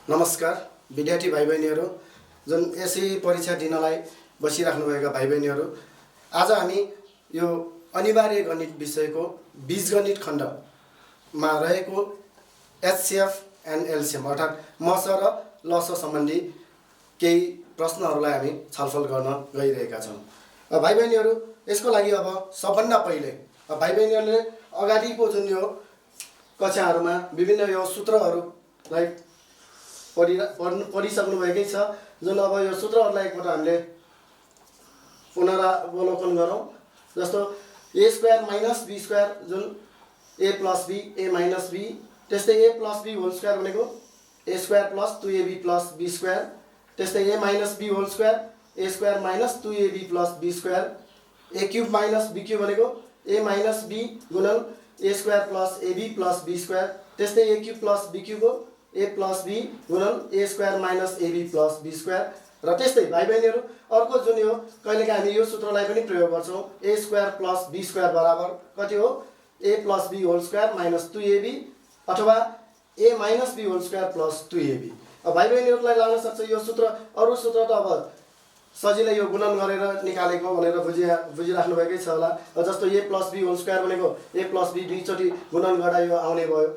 नमस्कार विद्यार्थी भाइ बहिनीहरू जुन एसई परीक्षा दिनलाई बसिराख्नुभएका भाइ बहिनीहरू, आज हामी यो अनिवार्य गणित विषयको बीजगणित खण्डमा रहेको एचसीएफ एन्ड एलसीएम अर्थात् मस र लस सम्बन्धी केही प्रश्नहरूलाई हामी छलफल गर्न गइरहेका छौँ। भाइ बहिनीहरू, यसको लागि अब सबभन्दा पहिले भाइ बहिनीहरूले अगाडिको जुन यो कक्षाहरूमा विभिन्न यो सूत्रहरूलाई पढिसक्नुभएकै छ। जुन अब यो सूत्रहरूलाई एकपल्ट हामीले पुनरावलोकन गरौँ। जस्तो A square minus B square जुन A plus B A minus B, त्यस्तै A plus B whole square भनेको A square plus 2ab plus B square, त्यस्तै A minus B whole square A square minus 2ab plus B square, A cube minus be cube भनेको A minus B गुणन A square plus AB plus B square, त्यस्तै A cube plus B cube हो A plus be गुणन A square minus AB plus B square. र त्यस्तै भाइ बहिनीहरू अर्को जुन यो कहिलेकाहीँ हामी यो सूत्रलाई पनि प्रयोग गर्छौँ, A square plus B square बराबर कति हो A plus B whole square minus 2ab अथवा A minus B whole square plus 2ab। अब भाइ बहिनीहरूलाई लाग्न सक्छ यो सूत्र अरू सूत्र त अब सजिलै यो गुणन गरेर निकालेको भनेर बुझिराख्नुभएकै छ होला। जस्तो ए प्लस बी होल स्क्वायर भनेको ए प्लस बी दुईचोटि गुणन गर्दा यो आउने भयो।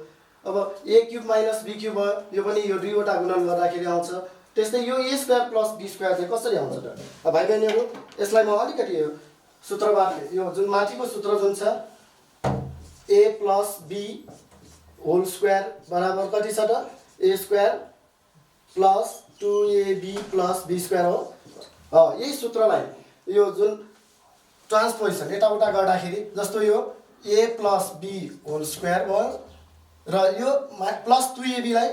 अब a cube minus be cube भयो, यो पनि यो दुईवटा गुणन गर्दाखेरि आउँछ। त्यस्तै यो A square plus B square चाहिँ कसरी आउँछ त? अब भाइ बहिनीहरू यसलाई म अलिकति यो सूत्रबाट यो जुन माथिको सूत्र जुन छ A plus B whole square बराबर कति छ त A square plus 2ab plus B square हो। यही सूत्रलाई यो जुन ट्रान्सपोजिसन यताउता गर्दाखेरि जस्तो यो ए प्लस बी होल स्क्वायर भयो र यो प्लस 2ab लाई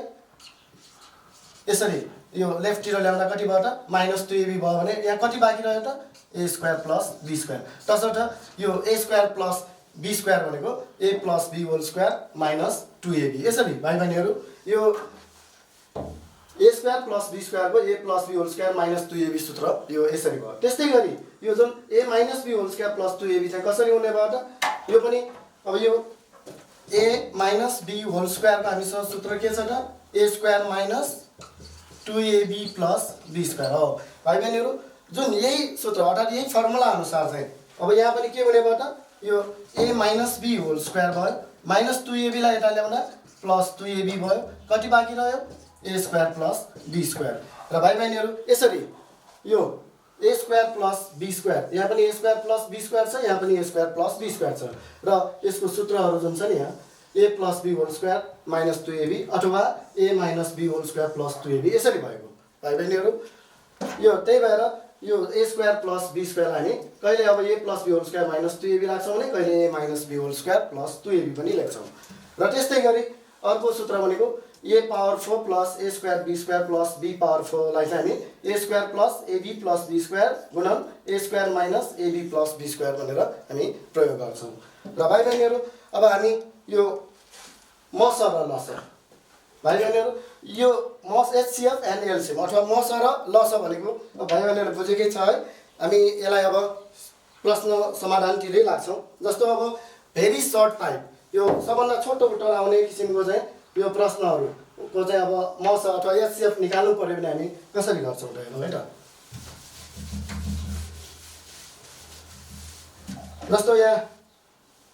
यसरी यो लेफ्टतिर ल्याउँदा कति भयो त माइनस 2ab भयो भने यहाँ कति बाँकी रह्यो त A square plus B square. तसर्थ यो A square plus B square भनेको A plus B whole square minus 2ab। यसरी भाइ बहिनीहरू यो ए स्क्वायर प्लस बी स्क्वायरको A plus B whole square minus 2ab सूत्र यो यसरी भयो। त्यस्तै गरी यो जुन A minus B whole square plus 2ab चाहिँ कसरी हुने भयो त? यो पनि अब यो ए माइनस बी होल स्क्वायरको हामीसँग सूत्र के छ त A square minus 2ab plus B square हो। भाइ बहिनीहरू जुन यही सूत्र अर्थात् यही फर्मुला अनुसार चाहिँ अब यहाँ पनि के हुने भयो त यो A minus B whole square भयो माइनस 2ab लाई यता ल्याउँदा प्लस 2ab भयो, कति बाँकी रह्यो A square plus B square. र भाइ बहिनीहरू यसरी यो A square plus B square यहाँ पनि A square plus B square छ, यहाँ पनि A square plus B square छ र यसको सूत्रहरू जुन छ नि यहाँ A plus B whole square minus 2ab अथवा A minus B whole square plus 2ab यसरी भएको। भाइ बहिनीहरू यो त्यही भएर यो A square plus B square हामी कहिले अब A plus B whole square minus 2ab राख्छौँ भने कहिले A minus B whole square plus 2ab पनि लेख्छौँ। र त्यस्तै गरी अर्को सूत्र भनेको A power 4 plus A square B square plus B power 4 लाई चाहिँ हामी A square plus AB plus B square गुणन A square minus AB plus B square भनेर हामी प्रयोग गर्छौँ। र भाइ बहिनीहरू अब हामी यो मस र लस, भाइ बहिनीहरू यो मस एचसीएफ एन्ड एलसीएम अथवा मस र लस भनेको भाइ बहिनीहरू बुझेकै छ है। हामी यसलाई अब प्रश्न समाधानतिरै लाग्छौँ। जस्तो अब भेरी सर्ट टाइप यो सबभन्दा छोटो उत्तर आउने किसिमको चाहिँ यो प्रश्नहरूको चाहिँ अब मस अथवा एचसीएफ निकाल्नु पर्यो भने हामी कसरी गर्छौँ त हेर्नु है त। जस्तो यहाँ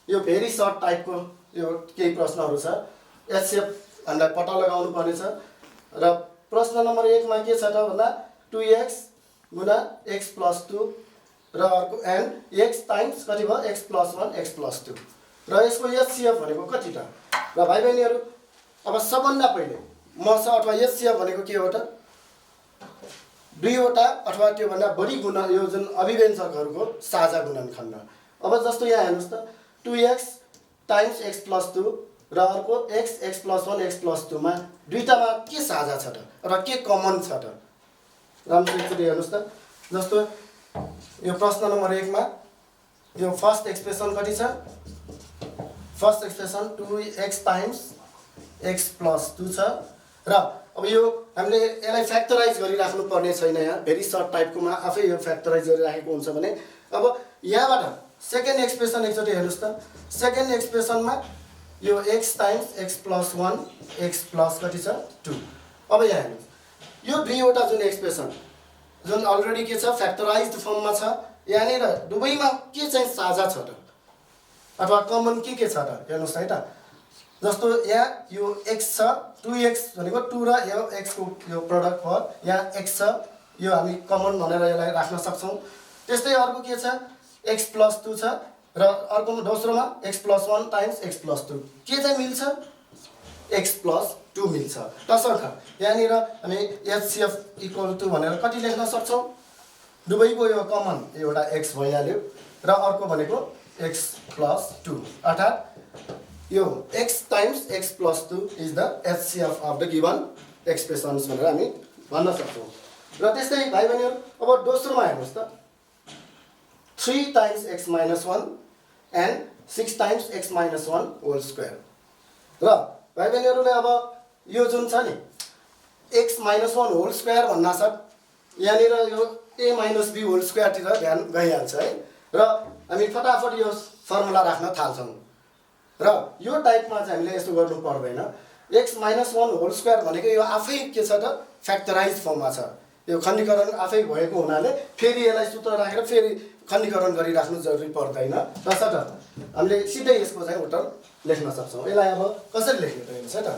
यो भेरी सर्ट टाइपको यो केही प्रश्नहरू छ, एचसीएफ हामीलाई पत्ता लगाउनु पर्नेछ। र प्रश्न नम्बर 1 मा के छ त भन्दा 2x गुणा x प्लस 2 र अर्को एन्ड x टाइम्स कति भयो x प्लस 1 x प्लस 2 र यसको एचसीएफ भनेको कति त? र भाइ बहिनीहरू अब सबभन्दा पहिले मस अथवा एचसीएफ भनेको के हो त? दुईवटा अथवा त्योभन्दा बढी गुणन यो जुन अभिव्यञ्जकहरूको साझा गुणनखण्ड। अब जस्तो यहाँ हेर्नुहोस् त 2x टाइम्स x प्लस 2 र अर्को x प्लस 1 x प्लस 2 मा दुईटामा के साझा छ त र के कमन छ त? राम्रोसित हेर्नुहोस् त। जस्तो यो प्रश्न नम्बर 1 मा यो फर्स्ट एक्सप्रेसन कति छ? First expression 2x times x plus 2 छ र अब यो हामीले यसलाई फ्याक्टराइज गरिराख्नु पर्ने छैन। यहाँ भेरी सर्ट टाइपकोमा आफै यो फ्याक्टराइज गरिराखेको हुन्छ भने अब यहाँबाट सेकेन्ड एक्सप्रेसन एकचोटि हेर्नुहोस् त। सेकेन्ड एक्सप्रेसनमा यो x times x plus 1 x plus कति छ 2 अब यहाँ हेर्नुहोस् यो दुईवटा जुन एक्सप्रेसन जुन अलरेडी के छ फ्याक्टराइज्ड फर्ममा छ यहाँनिर दुवैमा के चाहिँ साझा छ त अथवा कमन के छ त हेर्नुहोस् है त जस्तो यहाँ यो x छ 2x भनेको 2 र यो x को यो प्रोडक्ट भयो यहाँ x छ यो हामी कमन भनेर यसलाई राख्न सक्छौं त्यस्तै अर्को के छ x + 2 छ र अर्को दोस्रोमा x + 1 टाइम्स x + 2 के चाहिँ मिल्छ x + 2 मिल्छ तसर्थ यहाँनिर हामी HCF = भनेर कति लेख्न सक्छौं दुवैको यो कमन एउटा x भइहाल्यो र अर्को भनेको x + 2 अर्थात् यो x times x + 2 is the HCF of the given expressions भनेर हामी भन्न सक्छौं र त्यस्तै भाइ बहिनीहरु अब दोस्रोमा हेर्नुस् त 3 times x - 1 and 6 times x - 1 whole square र भाइ बहिनीहरुले अब यो जुन छ नि x - 1 whole square भन्नासाथ यहाँनिर यो a - b whole square तिर ध्यान गइहाल्छ है र हामी फटाफट यो फर्मुला राख्न थाल्छौं र यो टाइपमा चाहिँ हामीले यस्तो गर्नु पर्दैन x - 1 होल स्क्वायर भनेको यो आफै के छ त फ्याक्टराइज फर्ममा छ यो खण्डीकरण आफै भएको हुनाले फेरि यसलाई सूत्र राखेर फेरि खण्डीकरण गरिराख्नु जरुरी पर्दैन तसर्थ हामीले सिधै यसको चाहिँ उत्तर लेख्न सक्छौं यसलाई अब कसरी लेख्ने त हेर्नुस् है त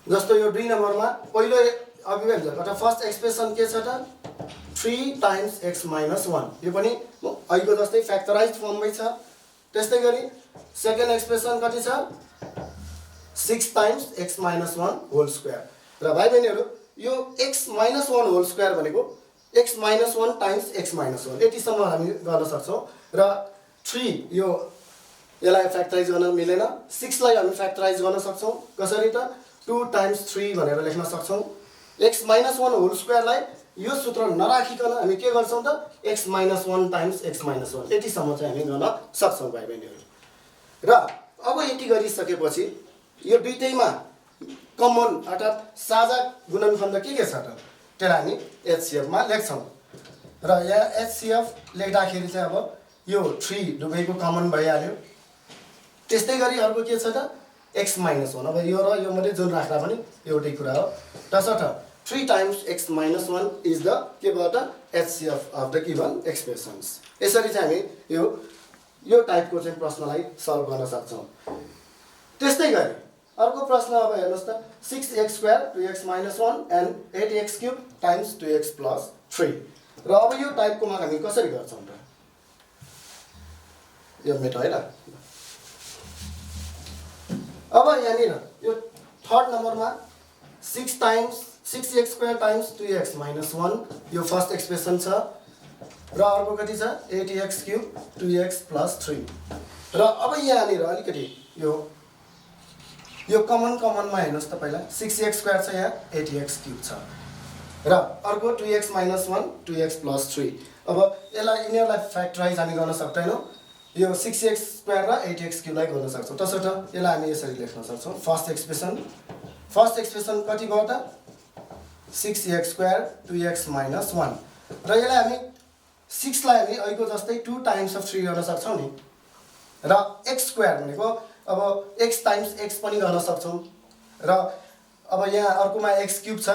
जस्तो यो 2 नम्बरमा पहिलो अभिव्यक्ति अथवा फर्स्ट एक्सप्रेसन के छ त 3 times x - 1 यो पनि अहिलेको जस्तै फ्याक्टराइज्ड फर्ममै छ त्यस्तै गरी सेकेन्ड एक्सप्रेसन कति छ 6 times x - 1 होल स्क्वायर र भाइ बहिनीहरु यो x - 1 होल स्क्वायर भनेको x - 1 टाइम्स x - 1 यतिसम्म हामी गर्न सक्छौं र 3 यो यसलाई फ्याक्टराइज गर्न मिलेन 6 लाई हामी फ्याक्टराइज गर्न सक्छौं कसरी त 2 times 3 भनेर लेख्न सक्छौं x - 1 होल स्क्वायरलाई यो सूत्र नराखिकन हामी के गर्छौं त x - 1 टाइम्स x - 1 यतिसम्म चाहिँ हामी गर्न सक्छौं भाइ बहिनीहरु र अब यति गरिसकेपछि यो दुईटैमा कमन अर्थात् साझा गुणनखण्ड के छ त त्यसलाई हामी HCF मा लेख्छौं र यहाँ HCF लेख्दाखेरि चाहिँ अब यो 3 दुवैको कमन भइहाल्यो त्यस्तै गरी अर्को के छ त x - 1 अब यो र यो मध्ये जुन राख्दा पनि एउटै कुरा हो तसर्थ 3 times x - 1 is the के भयो त HCF of the given expressions यसरी चाहिँ हामी यो टाइपको चाहिँ प्रश्नलाई सल्भ गर्न सक्छौं त्यस्तै गरी अर्को प्रश्न अब हेर्नुस् त 6x square 2x - 1 and 8x cube times 2x plus 3 र अब यो टाइपकोमा हामी कसरी गर्छौं त यो मेथड है त अब यहाँनिर यो थर्ड नम्बरमा 6x square times 2x - 1 यो फर्स्ट एक्सप्रेसन छ र अर्को कति छ 8x cube 2x plus 3 र अब यहाँनिर अलिकति यो कमनमा हेर्नुस् त पहिला 6x square छ यहाँ 8x cube छ र अर्को 2x - 1 2x plus 3 अब यसलाई यिनीहरुलाई फ्याक्टराइज हामी गर्न सक्दैनौं यो 6x square र 8x cube लाई गर्न सक्छौं तसर्थ यसलाई हामी यसरी लेख्न सक्छौं फर्स्ट एक्सप्रेसन कति भयो त 6x square 2x - 1 र यसलाई हामी 6 लाई हामी अहिलेको जस्तै 2 times of 3 गर्न सक्छौं नि र x square भनेको अब x times x पनि गर्न सक्छौं र अब यहाँ अर्कोमा x cube छ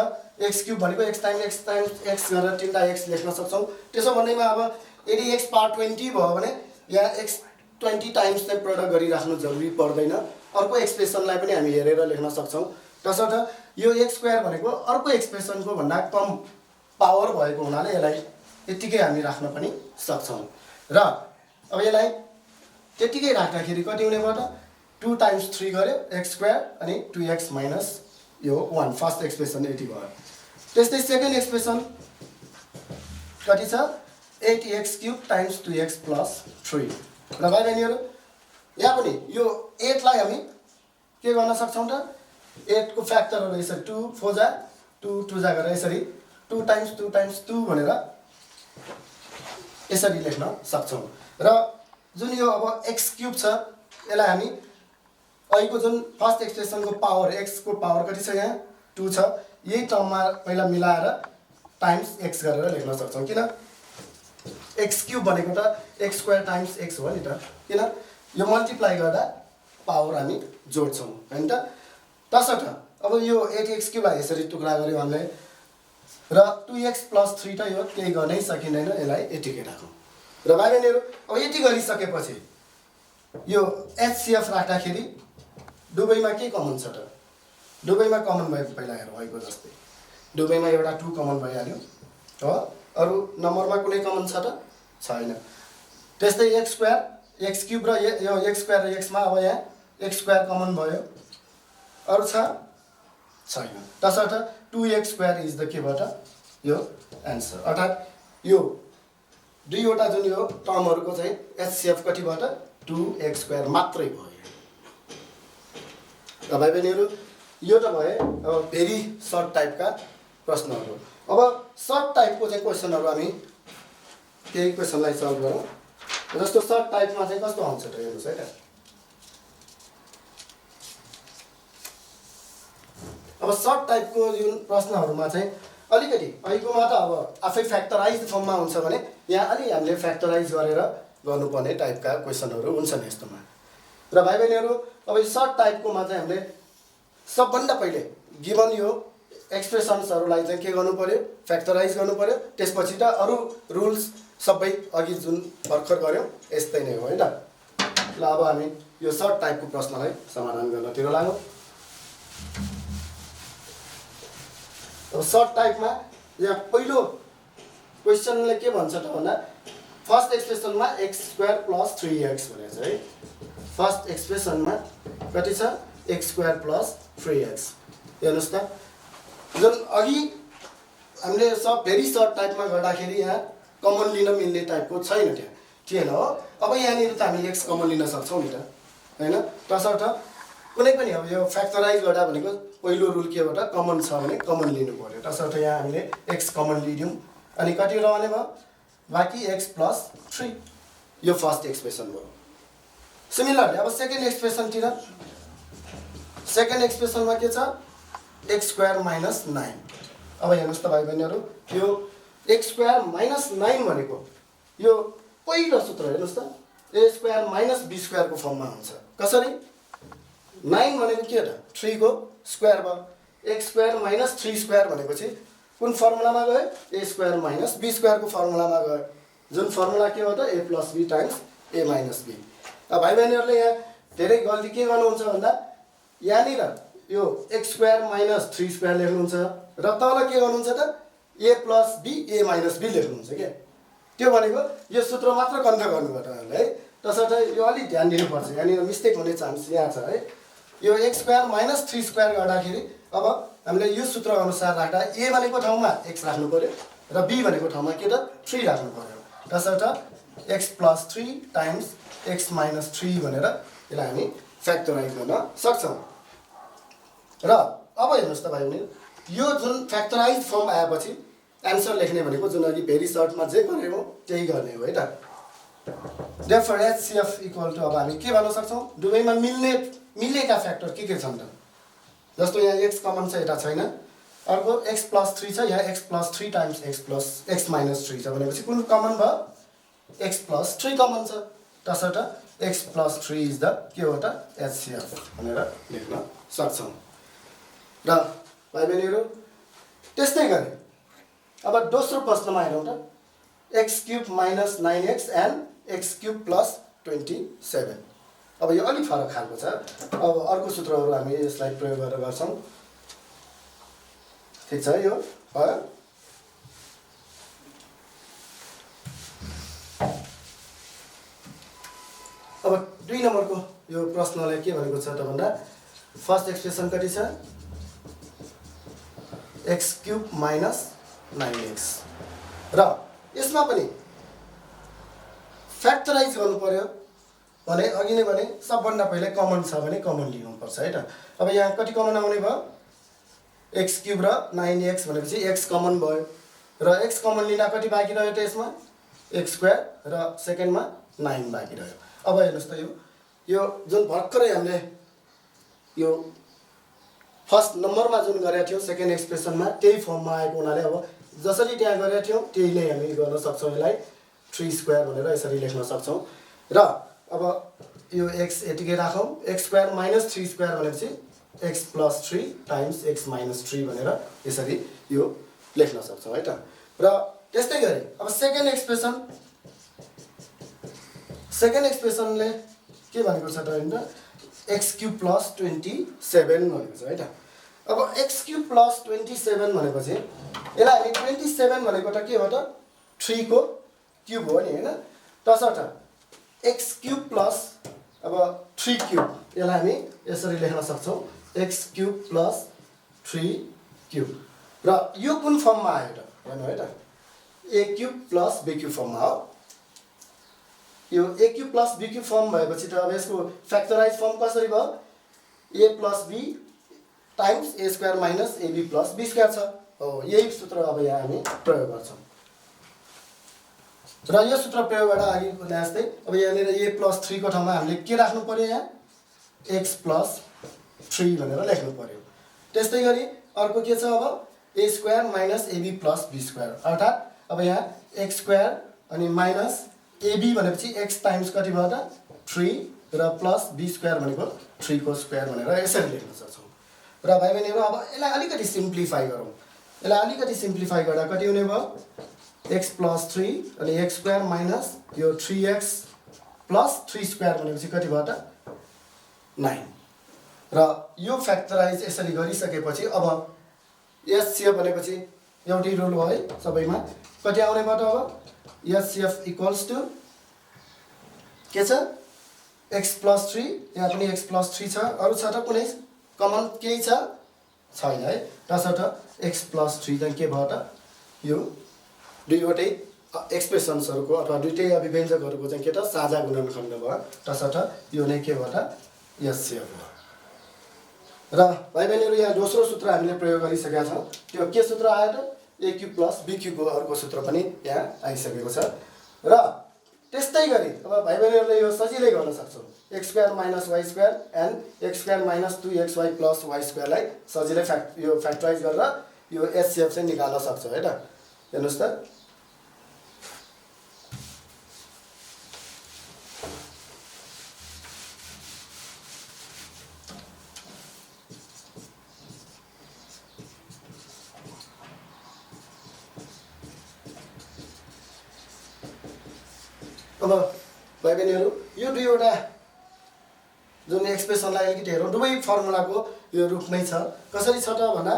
x cube भनेको x times x गरेर 3टा x लेख्न सक्छौं त्यसो भन्दैमा अब यदि x पावर 20 भयो भने यहाँ x 20 टाइम्स चाहिँ प्रोडक्ट गरिराख्नु जरुरी पर्दैन अर्को एक्सप्रेसनलाई पनि हामी हेरेर लेख्न सक्छौं तसर्थ यो x स्क्वायर भनेको अर्को एक्सप्रेसनको भन्दा कम पावर भएको हुनाले यसलाई यतिकै हामी राख्न पनि सक्छौं र अब यसलाई त्यतिकै राख्दाखेरि कति हुने भयो त 2 times 3 गर्यो x स्क्वायर अनि 2x minus यो 1 फर्स्ट एक्सप्रेसन यति भयो त्यस्तै सेकेन्ड एक्सप्रेसन कति छ 8x cube times 2x plus 3 र भाइ बहिनीहरु यहाँ पनि यो 8 लाई हामी के गर्न सक्छौं त 8 को फ्याक्टरहरु यसरी 2 4 जा 2 2 जा गरेर यसरी 2 times 2 भनेर यसरी लेख्न सक्छौं र जुन यो अब x क्यूब छ यसलाई हामी अहिलेको जुन फर्स्ट एक्सप्रेसनको पावर x को पावर कति छ यहाँ 2 छ यही टर्ममा पहिला मिलाएर टाइम्स x गरेर लेख्न सक्छौं किन x क्यूब भनेको त x स्क्वायर टाइम्स x हो नि त किन यो मल्टिप्लाई गर्दा पावर हामी जोड्छौं हैन त तसर्थ अब यो 8x³ लाई यसरी टुक्रा गर्यो हामीले र 2x + 3 त यो केही गर्नै सकिँदैन, यसलाई यतिकै राखौँ। र भाइ बहिनीहरू अब यति गरिसकेपछि यो HCF राख्दाखेरि दुवैमा के कमन छ त? दुवैमा कमन भएको पहिला हेरौँ भएको जस्तै दुवैमा एउटा 2 कमन भइहाल्यो हो। अरु नम्बरमा कुनै कमन छ त? छैन। त्यस्तै x² र यो x² र x मा अब यहाँ x² कमन भयो, अरु छ? छैन। तसर्थ 2x² इज द के भयो त? यो एन्सर। अर्थात् यो दुईवटा जुन यो टर्महरुको चाहिँ HCF कति भयो त? 2x² मात्रै भयो। र भाइ बहिनीहरु यो त भए अब भेरी सर्ट टाइपका प्रश्नहरु। अब सर्ट टाइपको चाहिँ क्वेशनहरु हामी केही क्वेशनलाई सल्भ गरौँ। जस्तो सर्ट टाइपमा चाहिँ कस्तो आउँछ त हेर्नुस् है त। अब सर्ट टाइपको जुन प्रश्नहरुमा चाहिँ अलिकति अहिलेकोमा त अब आफै फ्याक्टराइज्ड फर्ममा हुन्छ भने यहाँ अलि हामीले फ्याक्टराइज गरेर गर्नुपर्ने टाइपका क्वेशनहरु हुन्छन् यस्तोमा। र भाइ बहिनीहरु अब यो सर्ट टाइपकोमा चाहिँ हामीले सबभन्दा पहिले गिवन यो एक्सप्रेसन्सहरुलाई चाहिँ के गर्नु पर्यो? फ्याक्टराइज गर्नु पर्यो। त्यसपछि त अरु रुल्स सबै अघि जुन भर्खर गर्यौं यस्तै नै हो हैन। ल अब हामी यो सर्ट टाइपको प्रश्नलाई समाधान गर्नतिर लागौं। अब सर्ट टाइपमा यहाँ पहिलो क्वेशनले के भन्छ त भन्दा फर्स्ट एक्सप्रेसनमा x² + 3x भनेको छ है। फर्स्ट एक्सप्रेसनमा कति छ? x² + 3x। हेर्नुस् त जुन अघि हामीले सब भेरी सर्ट टाइपमा गर्दाखेरि यहाँ कमन लिन मिल्ने टाइपको छैन, त्यहाँ थिएन हो। अब यहाँनिर त हामी x कमन लिन सक्छौं नि त हैन। तसर्थ कुनै पनि अब यो फ्याक्टराइज गर्दा भनेको पहिलो रुल के हो त? कमन छ भने कमन लिनु पर्यो। तसर्थ यहाँ हामीले x कमन लिदियौं अनि कति रहने भयो? बाँकी x + 3। यो फर्स्ट एक्सप्रेसन भयो। सिमिलरली अब सेकेन्ड एक्सप्रेसनतिर सेकेन्ड एक्सप्रेसनमा के छ? x² - 9। अब हेर्नुस् त भाइ बहिनीहरु यो x² - 9 भनेको यो पहिलो सूत्र हेर्नुस् त a² - b² को फर्ममा हुन्छ। कसरी? 9 भनेको के त? 3 को स्क्वायर भयो। x² - 3² भनेको चाहिँ कुन फर्मुलामा गयो? a² - b² को फर्मुलामा गयो। जुन फर्मुला के हो त? a + b × a - b। अब भाइ बहिनीहरुले यहाँ धेरै गल्ती के गर्नुहुन्छ भन्दा यहाँनिर यो x² - 3² लेख्नुहुन्छ र तल के गर्नुहुन्छ त? a + b a - b लेख्नुहुन्छ के। त्यो भनेको यो सूत्र मात्र कन्फर्म गर्नु पर्छ है। तसर्थ यो अलि ध्यान दिनुपर्छ, यहाँनिर मिस्टेक हुने चान्स यहाँ छ है। यो x² - 3² गर्दाखेरि अब हामीले यो सूत्र अनुसार राख्दा a भनेको ठाउँमा x राख्नु पर्यो र b भनेको ठाउँमा के त? 3 राख्नु पर्यो। तसर्थ x + 3 × x - 3 भनेर यसलाई हामी फ्याक्टराइज गर्न सक्छौं। र अब हेर्नुस् त भाइ बहिनी यो जुन फ्याक्टराइज फर्म आएपछि एन्सर लेख्ने भनेको जुन अघि भेरी सर्टमा जे गरेको त्यही गर्ने हो है त। देयरफोर HCF = अब हामी के भन्न सक्छौं? दुवैमा मिलेका फ्याक्टर के छन् त? जस्तो यहाँ x कमन छ, यता छैन। अर्को x + 3 छ, यहाँ x + 3 × x - 3 छ भनेपछि कुन कमन भयो? x + 3 कमन छ। तसर्थ x + 3 इज द के हो त? HCF भनेर लेख्न सक्छौं। र भाइ बहिनीहरु त्यस्तै गरे अब दोस्रो प्रश्नमा हेरौँ त। x³ - 9x and x³ + 27। अब यो अलि फरक खालको छ। अब अर्को सूत्रहरु हामी यसलाई प्रयोग गरेर गर्छौं। ठीक छ यो भयो। अब 2 नम्बरको यो प्रश्नले के भनेको छ त भन्दा फर्स्ट एक्सप्रेसन कति छ? x³ - 9x र यसमा पनि फ्याक्टराइज गर्नु पर्यो भने अघि नै भने सबभन्दा पहिले कमन छ भने कमन लिनु पर्छ है त। अब यहाँ कति कमन आउने भयो? x³ र 9x भनेपछि x कमन भयो र x कमन लिँदा कति बाँकी रह्यो त यसमा? x² र सेकेन्डमा 9 बाँकी रह्यो। अब हेर्नुस् त यो जुन भर्खरै हामीले यो फर्स्ट नम्बरमा जुन गरेका थियौं सेकेन्ड एक्सप्रेसनमा त्यही फर्ममा आएको हुनाले अब जसरी त्यहाँ गरेका थियौं त्यही नै हामी गर्न सक्छौं। यसलाई 3² भनेर यसरी लेख्न सक्छौं। र अब यो x यतिकै राखौं। x² - 3² भनेपछि x + 3 टाइम्स x - 3 भनेर यसरी यो लेख्न सक्छौँ है त। र त्यस्तै गरी अब सेकेन्ड एक्सप्रेसनले के भनेको छ त हैन x³ + 27 भनेको छ है त। अब x³ + 27 भनेपछि यसलाई हामी 27 भनेको त के हो त 3 को क्युब हो नि हैन। तसर्थ x³ + अब 3³ यसलाई हामी यसरी लेख्न सक्छौँ x³ + 3³ र यो कुन फर्ममा आयो त हेर्नु है त a³ + b³ फर्ममा हो। यो a³ + b³ फर्म भएपछि त अब यसको फ्याक्टराइज फर्म कसरी भयो a + b times a² - ab + b² छ हो। यही सूत्र अब यहाँ हामी प्रयोग गर्छौँ र यो सूत्र प्रयोगबाट अघि भने जस्तै अब यहाँनिर a + 3 को ठाउँमा हामीले के राख्नु पर्यो यहाँ x + 3 भनेर लेख्नु पर्यो। त्यस्तै गरी अर्को के छ अब a² - ab + b² अर्थात् अब यहाँ x² अनि माइनस ab भनेपछि x टाइम्स कति भयो त 3 र प्लस b² भनेको 3 को स्क्वायर भनेर यसरी लेख्न सक्छौँ। र भाइ बहिनीहरु अब यसलाई अलिकति सिम्प्लिफाई गरौँ। यसलाई अलिकति सिम्प्लिफाई गर्दा कति हुने भयो x + 3 अनि x² माइनस यो 3x + 3² भनेपछि कति भयो त 9 र यो फ्याक्टराइज यसरी गरिसकेपछि अब एचसीएफ भनेपछि एउटै रुल हो है सबैमा कति आउने भयो त अब एचसीएफ = के छ x + 3 यहाँ पनि x + 3 छ अरु छ त कुनै कमन केही छ छैन है। तसर्थ x + 3 चाहिँ के भयो त यो दुईवटै एक्सप्रेसन्सहरुको अथवा दुईटै अभिव्यञ्जकहरुको चाहिँ के त साझा गुणनखण्ड भयो। तसर्थ यो नै के भयो त एचसीएफ हो। र भाइ बहिनीहरु यहाँ दोस्रो सूत्र हामीले प्रयोग गरिसकेका छौं। त्यो के सूत्र आयो त a³ + b³ को अर्को सूत्र पनि यहाँ आइसकेको छ। र त्यस्तै गरी अब भाइ बहिनीहरुले यो सजिलै गर्न सक्छौं x² - y² and x² - 2xy + y² लाई सजिलै यो फ्याक्टराइज गरेर यो एचसीएफ चाहिँ निकाल्न सक्छौं है त। हेर्नुस् त अब भाइ बहिनीहरु यो दुईवटा जुन एक्सप्रेसनलाई अलिकति हेरौँ दुवै फर्मुलाको यो रूपमै छ। कसरी छ त भन्दा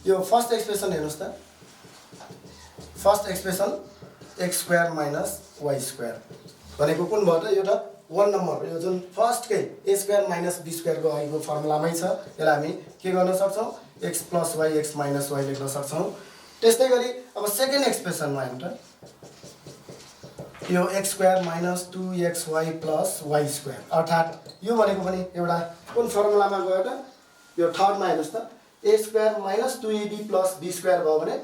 यो फर्स्ट एक्सप्रेसन हेर्नुस् त फर्स्ट एक्सप्रेसन x² - y² भनेको कुन भयो त यो त 1 नम्बर यो जुन फर्स्टकै a² - b² को अहिलेको फर्मुलामै छ। यसलाई हामी के गर्न सक्छौं x + y x - y लेख्न सक्छौं। त्यस्तै गरी अब सेकेन्ड एक्सप्रेसनमा हेर्नु त यो x² - 2xy + y² अर्थात् यो भनेको पनि एउटा कुन फर्मुलामा गयो त यो थर्डमा हेर्नुस् त a² - 2ab + b² भयो भने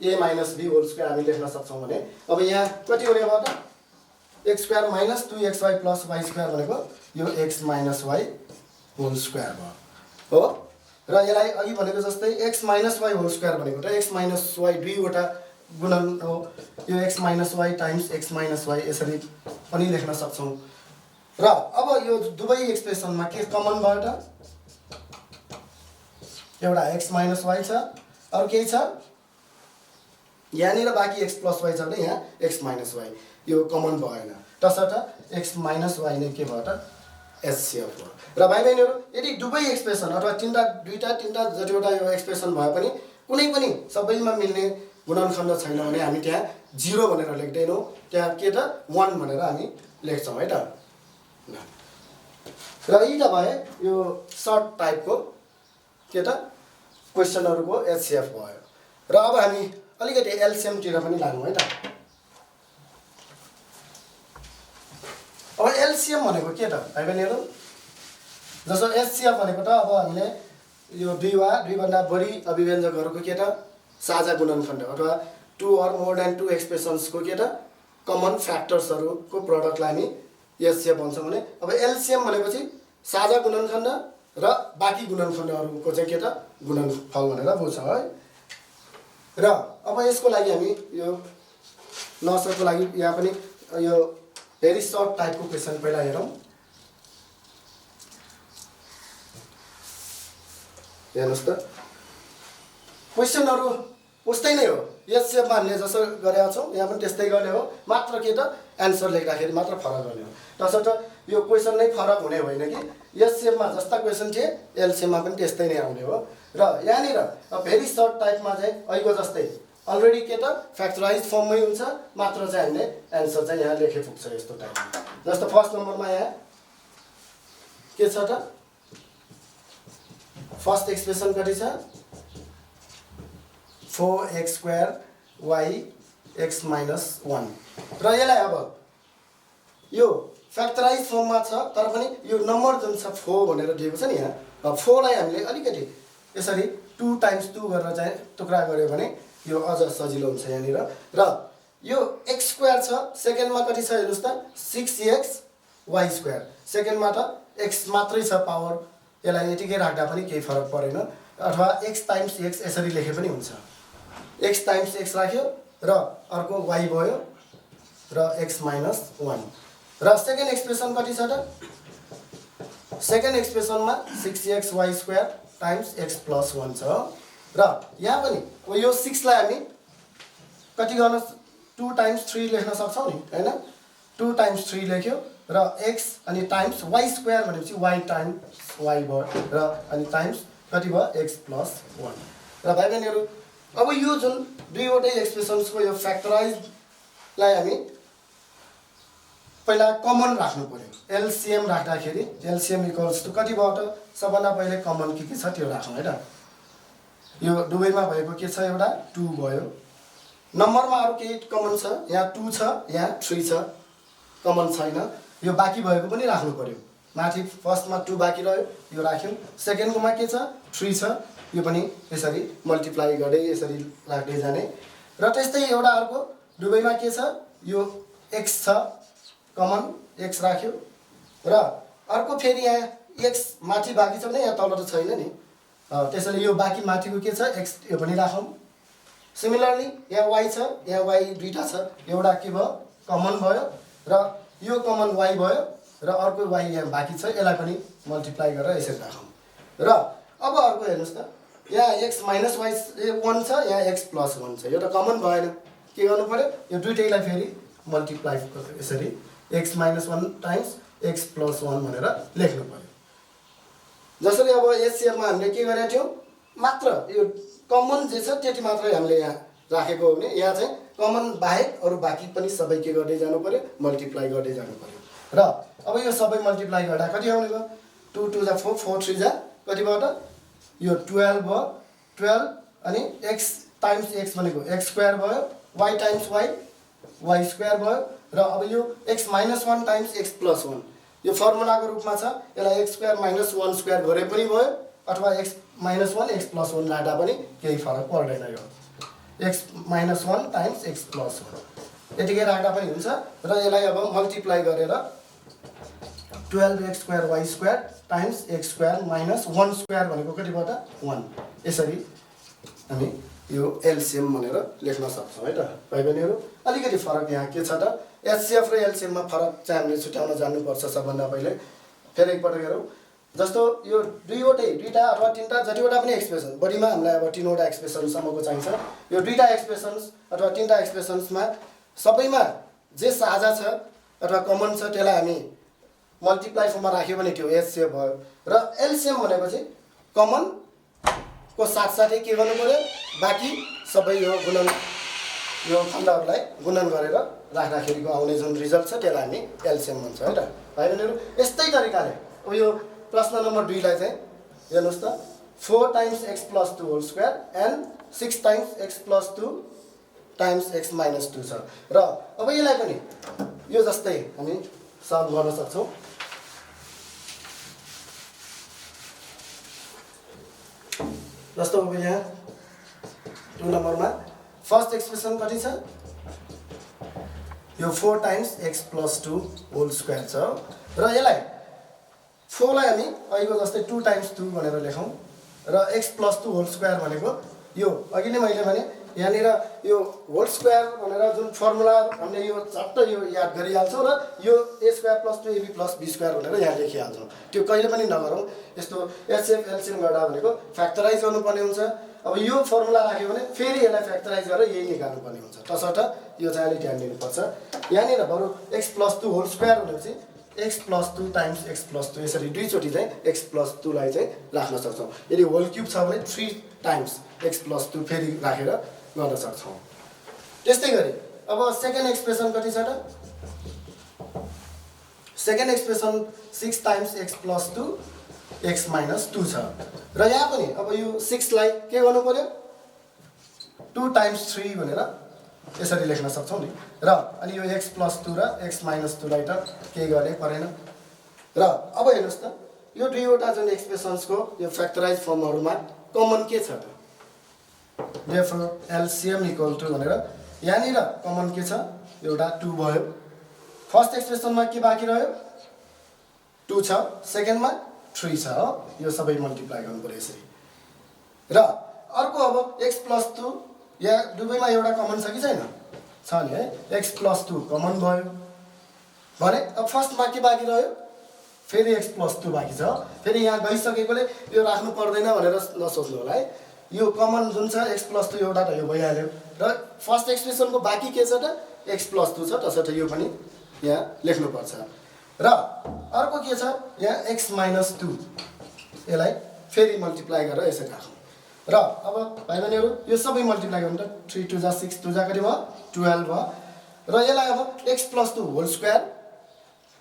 a - b होल स्क्वायर हामी लेख्न सक्छौं भने अब यहाँ कति हुने भयो त x² - 2xy + y² भनेको यो x - y होल स्क्वायर भयो हो। र यसलाई अघि भनेको जस्तै x - y होल स्क्वायर भनेको त x - y दुईवटा गुणन हो। यो x - y times x - y यसरी पनि लेख्न सक्छौं। र अब यो दुवै एक्सप्रेसनमा के कमन भयो त एउटा x - y छ अरु केही छ यहाँनिर बाँकी x + y छ भने यहाँ x - y यो कमन भएन। तसर्थ x - y नै के भयो त एचसीएफ हो। र भाइ बहिनीहरु यदि दुवै एक्सप्रेसन अथवा दुईटा तीनटा जतिवटा यो एक्सप्रेसन भए पनि कुनै पनि सबैमा मिल्ने गुणनखण्ड छैन भने हामी त्यहाँ 0 भनेर लेख्दैनौं त्यहाँ के त 1 भनेर हामी लेख्छौं है त। र यी त भए यो सर्ट टाइपको के त क्वेशनहरुको एचसीएफ भयो। र अब हामी अलिकति एलसीएम तिर पनि लागौं है त। अब एलसीएम भनेको के त भाइ बहिनीहरु जसो एचसीएफ भनेको त अब हामीले यो दुई भन्दा बढी अभिव्यञ्जकहरुको के त साझा गुणनखण्ड अथवा 2 or more than 2 एक्सप्रेसन्स को के त कमन फ्याक्टर्सहरुको प्रोडक्टलाई हामी एचसीएफ भन्छौं भने अब एलसीएम भनेपछि साझा गुणनखण्ड र बाँकी गुणनखण्डहरुको चाहिँ के त गुणनफल भनेर बुझ्छौं है। र अब यसको लागि हामी यो नसरको लागि यहाँ पनि यो भेरी सर्ट टाइपको क्वेशन पहिला हेरौं। हेर्नुहोस् त क्वेसनहरू उस्तै नै हो यस सेपमा हामीले जसो गरेका छौँ यहाँ पनि त्यस्तै गर्ने हो मात्र के त एन्सर लेख्दाखेरि मात्र फरक गर्ने हो तसर्थ यो क्वेसन नै फरक हुने होइन कि यस सेपमा जस्ता क्वेसन थिए एलसिएममा पनि त्यस्तै नै आउने हो र यहाँनिर भेरी सर्ट टाइपमा चाहिँ अहिलेको जस्तै अलरेडी के त फ्याक्टराइज फर्ममै हुन्छ मात्र चाहिँ हामीले एन्सर चाहिँ यहाँ लेखे पुग्छ यस्तो टाइपमा जस्तो फर्स्ट नम्बरमा यहाँ के छ त फर्स्ट एक्सप्रेसन कति छ 4x² y x - 1 र यसलाई अब यो फ्याक्टराइज फर्ममा छ तर पनि यो नम्बर जुन छ 4 भनेर दिएको छ नि यहाँ 4 लाई हामीले अलिकति यसरी 2 × 2 गरेर चाहिँ टुक्रा गर्यो भने यो अझ सजिलो हुन्छ यहाँनिर र यो x² छ सेकेन्डमा कति छ हेर्नुहोस् त 6x y² सेकेन्डमा त x मात्रै छ पावर यसलाई यतिकै राख्दा पनि केही फरक परेन अथवा x × x यसरी लेखे पनि हुन्छ x × x राख्यो र अर्को y भयो र x - 1 र सेकेन्ड एक्सप्रेसन कति छ त सेकेन्ड एक्सप्रेसनमा 6x y² × x + 1 छ र यहाँ पनि यो 6 लाई हामी कति गर्न 2 × 3 लेख्न सक्छौँ नि हैन 2 × 3 लेख्यो र x अनि टाइम्स y² भनेपछि y × y भयो र अनि टाइम्स कति भयो x + 1 र भाइ बहिनीहरु अब यो जुन दुईवटै एक्सप्रेसन्सको यो फ्याक्टराइजलाई हामी पहिला कमन राख्नु पर्यो एलसीएम राख्दाखेरि एलसीएम इक्वल्स टु कति भयो त सबभन्दा पहिले कमन के छ त्यो राखौँ है त यो दुवैमा भएको के छ एउटा 2 भयो नम्बरमा अरु के कमन छ यहाँ 2 छ यहाँ 3 छ कमन छैन यो बाँकी भएको पनि राख्नु पर्यो माथि फर्स्टमा 2 बाँकी रह्यो यो राख्यौं सेकेन्डकोमा के छ 3 छ यो पनि यसरी मल्टिप्लाई गर्दै यसरी राख्दै जाने र त्यस्तै एउटा अर्को दुवैमा के छ यो x छ कमन x राख्यो र अर्को फेरि यहाँ x माथि बाँकी छ भने यहाँ तल त छैन नि त्यसैले यो बाँकी माथिको के छ x यो पनि राखौं सिमिलरली यहाँ y छ यहाँ y दुईटा छ एउटा के भयो कमन भयो र यो कमन y भयो र अर्को y यहाँ बाँकी छ यसलाई पनि मल्टिप्लाई गरेर यसरी राखौं र अब अर्को हेर्नुस् त यहाँ x - y 1 छ यहाँ x + 1 छ यो त कमन भएन के गर्नु पर्यो यो दुईटैलाई फेरि मल्टिप्लाई यसरी x - 1 × x + 1 भनेर लेख्नु पर्यो जसरी अब एचसीएममा हामीले के गरेका थियौं मात्र यो कमन जे छ त्यति मात्रै हामीले यहाँ राखेको हो भने यहाँ चाहिँ कमन बाहेक अरु बाँकी पनि सबै के गर्दै जानु पर्यो मल्टिप्लाई गर्दै जानु पर्यो र अब यो सबै मल्टिप्लाई गर्दा कति आउने भयो 2 2 जा 4 4 3 जा कति भयो त यो 12 भयो 12 अनि x × x भनेको x² भयो y × y y² भयो र अब यो x - 1 × x + 1 यो फर्मुलाको रूपमा छ यसलाई x² - 1² गरे पनि भयो अथवा x - 1 x + 1 राख्दा पनि केही फरक पर्दैन यो x - 1 × x + 1 यतिकै राख्दा पनि हुन्छ र यसलाई अब मल्टिप्लाई गरेर 12x² y² × x² - 1² भनेको कति भयो त 1 यसरी हामी यो एलसीएम भनेर लेख्न सक्छौं है त भाइ बहिनीहरु अलिकति फरक यहाँ के छ त एचसीएफ र एलसीएम मा फरक चाहिँ हामीले छुट्याउन जान्नुपर्छ सबभन्दा पहिले फेरि एकपटक हेरौं जस्तो यो दुईटा अथवा तीनटा जतिवटा पनि एक्सप्रेसन बढीमा हामीलाई अब 3 वटा एक्सप्रेसन सम्मको चाहिन्छ यो दुईटा एक्सप्रेसन्स अथवा तीनटा एक्सप्रेसन्समा सबैमा जे साझा छ अथवा कमन छ त्यसलाई हामी मल्टिप्लाई फर्ममा राख्यो भने त्यो एचसीएफ भयो र एलसीएम भनेपछि कमन को साथसाथै के गर्नु पर्यो बाँकी सबै यो गुणन यो खण्डहरुलाई गुणन गरेर राख्दाखेरिको आउने जुन रिजल्ट छ त्यसलाई हामी एलसीएम भन्छ है त भाइ बहिनीहरु यस्तै तरिकाले अब यो प्रश्न नम्बर 2 लाई चाहिँ हेर्नुस् त 4 × x + 2 whole square and 6 × x + 2 × x - 2 छ र अब यसलाई पनि यो जस्तै हामी सल्भ गर्न सक्छौं जस्तो अब यहाँ 2 नम्बरमा फर्स्ट एक्सप्रेसन कति छ यो 4 × x + 2 होल स्क्वायर छ र यसलाई 4 लाई हामी अहिलेको जस्तै 2 × 2 भनेर लेखौं र x + 2 होल स्क्वायर भनेको यो अघि नै मैले भने यहाँनिर यो होल स्क्वायर भनेर जुन फर्मुला हामीले यो झट्ट यो याद गरिहाल्छौँ र यो a square plus 2ab plus b square भनेर यहाँ लेखिहाल्छौँ। त्यो कहिले पनि नगरौँ। यस्तो एचएफ एलसिएम गर्दा भनेको फ्याक्टराइज गर्नुपर्ने हुन्छ। अब यो फर्मुला राख्यो भने फेरि यसलाई फ्याक्टराइज गरेर यही निकाल्नुपर्ने हुन्छ। तसर्थ यो चाहिँ अलिक ध्यान दिनुपर्छ। यहाँनिर बरु x प्लस 2 होल स्क्वायर भनेपछि x plus 2 times x plus 2 यसरी दुईचोटि चाहिँ x प्लस 2 लाई चाहिँ राख्न सक्छौँ। यदि होल क्युब छ भने 3 टाइम्स x प्लस 2 फेरि राखेर गर्न सक्छौँ। त्यस्तै गरी अब सेकेन्ड एक्सप्रेसन कति छ त? Second expression 6 times x plus 2 x minus 2 छ र यहाँ पनि अब यो 6 लाई के गर्नु पर्यो 2 टाइम्स 3 भनेर यसरी लेख्न सक्छौँ नि। र अनि यो x प्लस 2 र x माइनस 2 लाई त केही गर्ने परेन। र अब हेर्नुहोस् त यो दुईवटा जुन एक्सप्रेसन्सको यो फ्याक्टराइज फर्महरूमा कमन के छ त? therefore LCM इक्वल टु भनेर यहाँनिर कमन के छ? एउटा 2 भयो। फर्स्ट एक्सप्रेसनमा के बाँकी रह्यो? 2 छ, सेकेन्डमा 3 छ हो। यो सबै मल्टिप्लाई गर्नु पर्यो यसरी। र अर्को अब x प्लस 2 यहाँ दुवैमा एउटा कमन छ कि छैन? छ नि है। x प्लस 2 कमन भयो भने अब फर्स्टमा के बाँकी रह्यो? फेरि x प्लस 2 बाँकी छ। फेरि यहाँ गइसकेकोले यो राख्नु पर्दैन भनेर नसोच्नु होला है। यो कमन जुन छ x प्लस 2 एउटा त यो भइहाल्यो र फर्स्ट एक्सप्रेसनको बाँकी के छ त? x प्लस 2 छ। तसर्थ यो पनि यहाँ लेख्नुपर्छ। र अर्को के छ? यहाँ x माइनस 2 यसलाई फेरि मल्टिप्लाई गरेर यसरी राखौँ। र अब भाइ बहिनीहरू यो सबै मल्टिप्लाई गर्नु त 3 2 जा 6 2 जा कति भयो? 12 भयो। र यसलाई अब x plus 2 whole square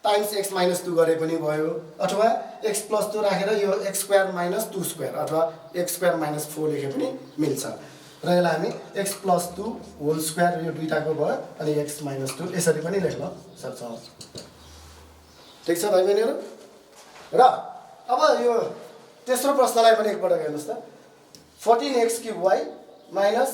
times x minus 2 गरे पनि भयो, अथवा x प्लस 2 राखेर यो x स्क्वायर माइनस 2 स्क्वायर अथवा x स्क्वायर माइनस 4 लेखे पनि मिल्छ। र यसलाई हामी x प्लस 2 होल स्क्वायर यो दुईटाको भयो अनि x माइनस 2 यसरी पनि लेख्न सक्छौँ। ठिक छ भाइ बहिनीहरू? र अब यो तेस्रो प्रश्नलाई पनि एकपटक हेर्नुहोस् त। 14x क्युब y माइनस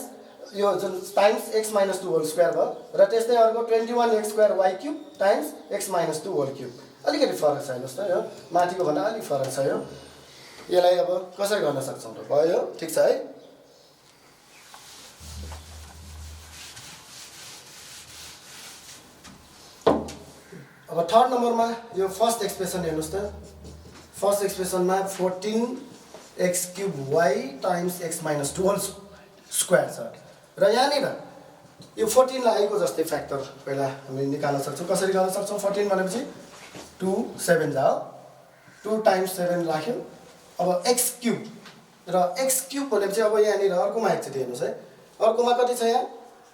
यो जुन times x minus 2 whole square भयो र त्यस्तै अर्को 21x square y cube times x minus 2 whole cube. अलिकति फरक छ हेर्नुहोस् त। यो माथिको भन्दा अलिक फरक छ। यो यसलाई अब कसरी गर्न सक्छौँ त? भयो ठिक छ है। अब थर्ड नम्बरमा यो फर्स्ट एक्सप्रेसन हेर्नुहोस् त। फर्स्ट एक्सप्रेसनमा 14x cube y times x minus 2 whole square छ र यहाँनिर यो 14 लाई आइको जस्तै फ्याक्टर पहिला हामीले निकाल्न सक्छौँ। कसरी गर्न सक्छौँ? 14 भनेपछि 2 7 जा हो। 2 टाइम्स 7 राख्यो। अब x क्युब र x क्युब भनेपछि अब यहाँनिर अर्कोमा एकचोटि हेर्नुहोस् है। अर्कोमा कति छ? यहाँ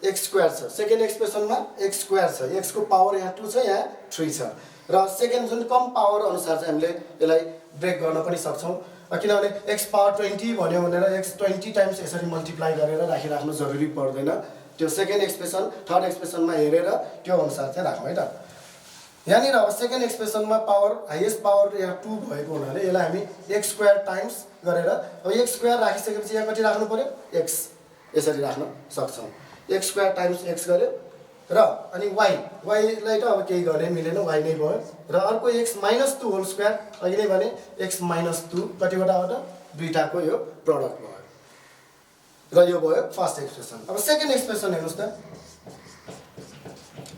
x स्क्वायर छ। सेकेन्ड एक्सप्रेसनमा x स्क्वायर छ। x को पावर यहाँ 2 छ, यहाँ 3 छ। र सेकेन्ड जुन कम पावर अनुसार चाहिँ हामीले यसलाई ब्रेक गर्न पनि सक्छौँ। किनभने x पावर 20 भन्यो भनेर x 20 टाइम्स यसरी मल्टिप्लाई गरेर राखिराख्नु जरुरी पर्दैन। त्यो सेकेन्ड एक्सप्रेसन थर्ड एक्सप्रेसनमा हेरेर त्यो अनुसार चाहिँ राखौँ है त। यहाँनिर अब सेकेन्ड एक्सप्रेसनमा पावर हाइएस्ट पावर यहाँ 2 भएको हुनाले यसलाई हामी x स्क्वायर टाइम्स गरेर अब x स्क्वायर राखिसकेपछि यहाँ कति राख्नु पर्यो? x यसरी राख्न सक्छौँ। x स्क्वायर टाइम्स x गर्यो र अनि y लाई त अब केही गर्ने मिलेन, y नै भयो। र अर्को x माइनस 2 होल स्क्वायर अघि नै भने x माइनस 2 कतिवटा हो त? दुईटाको यो प्रडक्ट भयो र यो भयो फर्स्ट एक्सप्रेसन। अब सेकेन्ड एक्सप्रेसन हेर्नुहोस् त।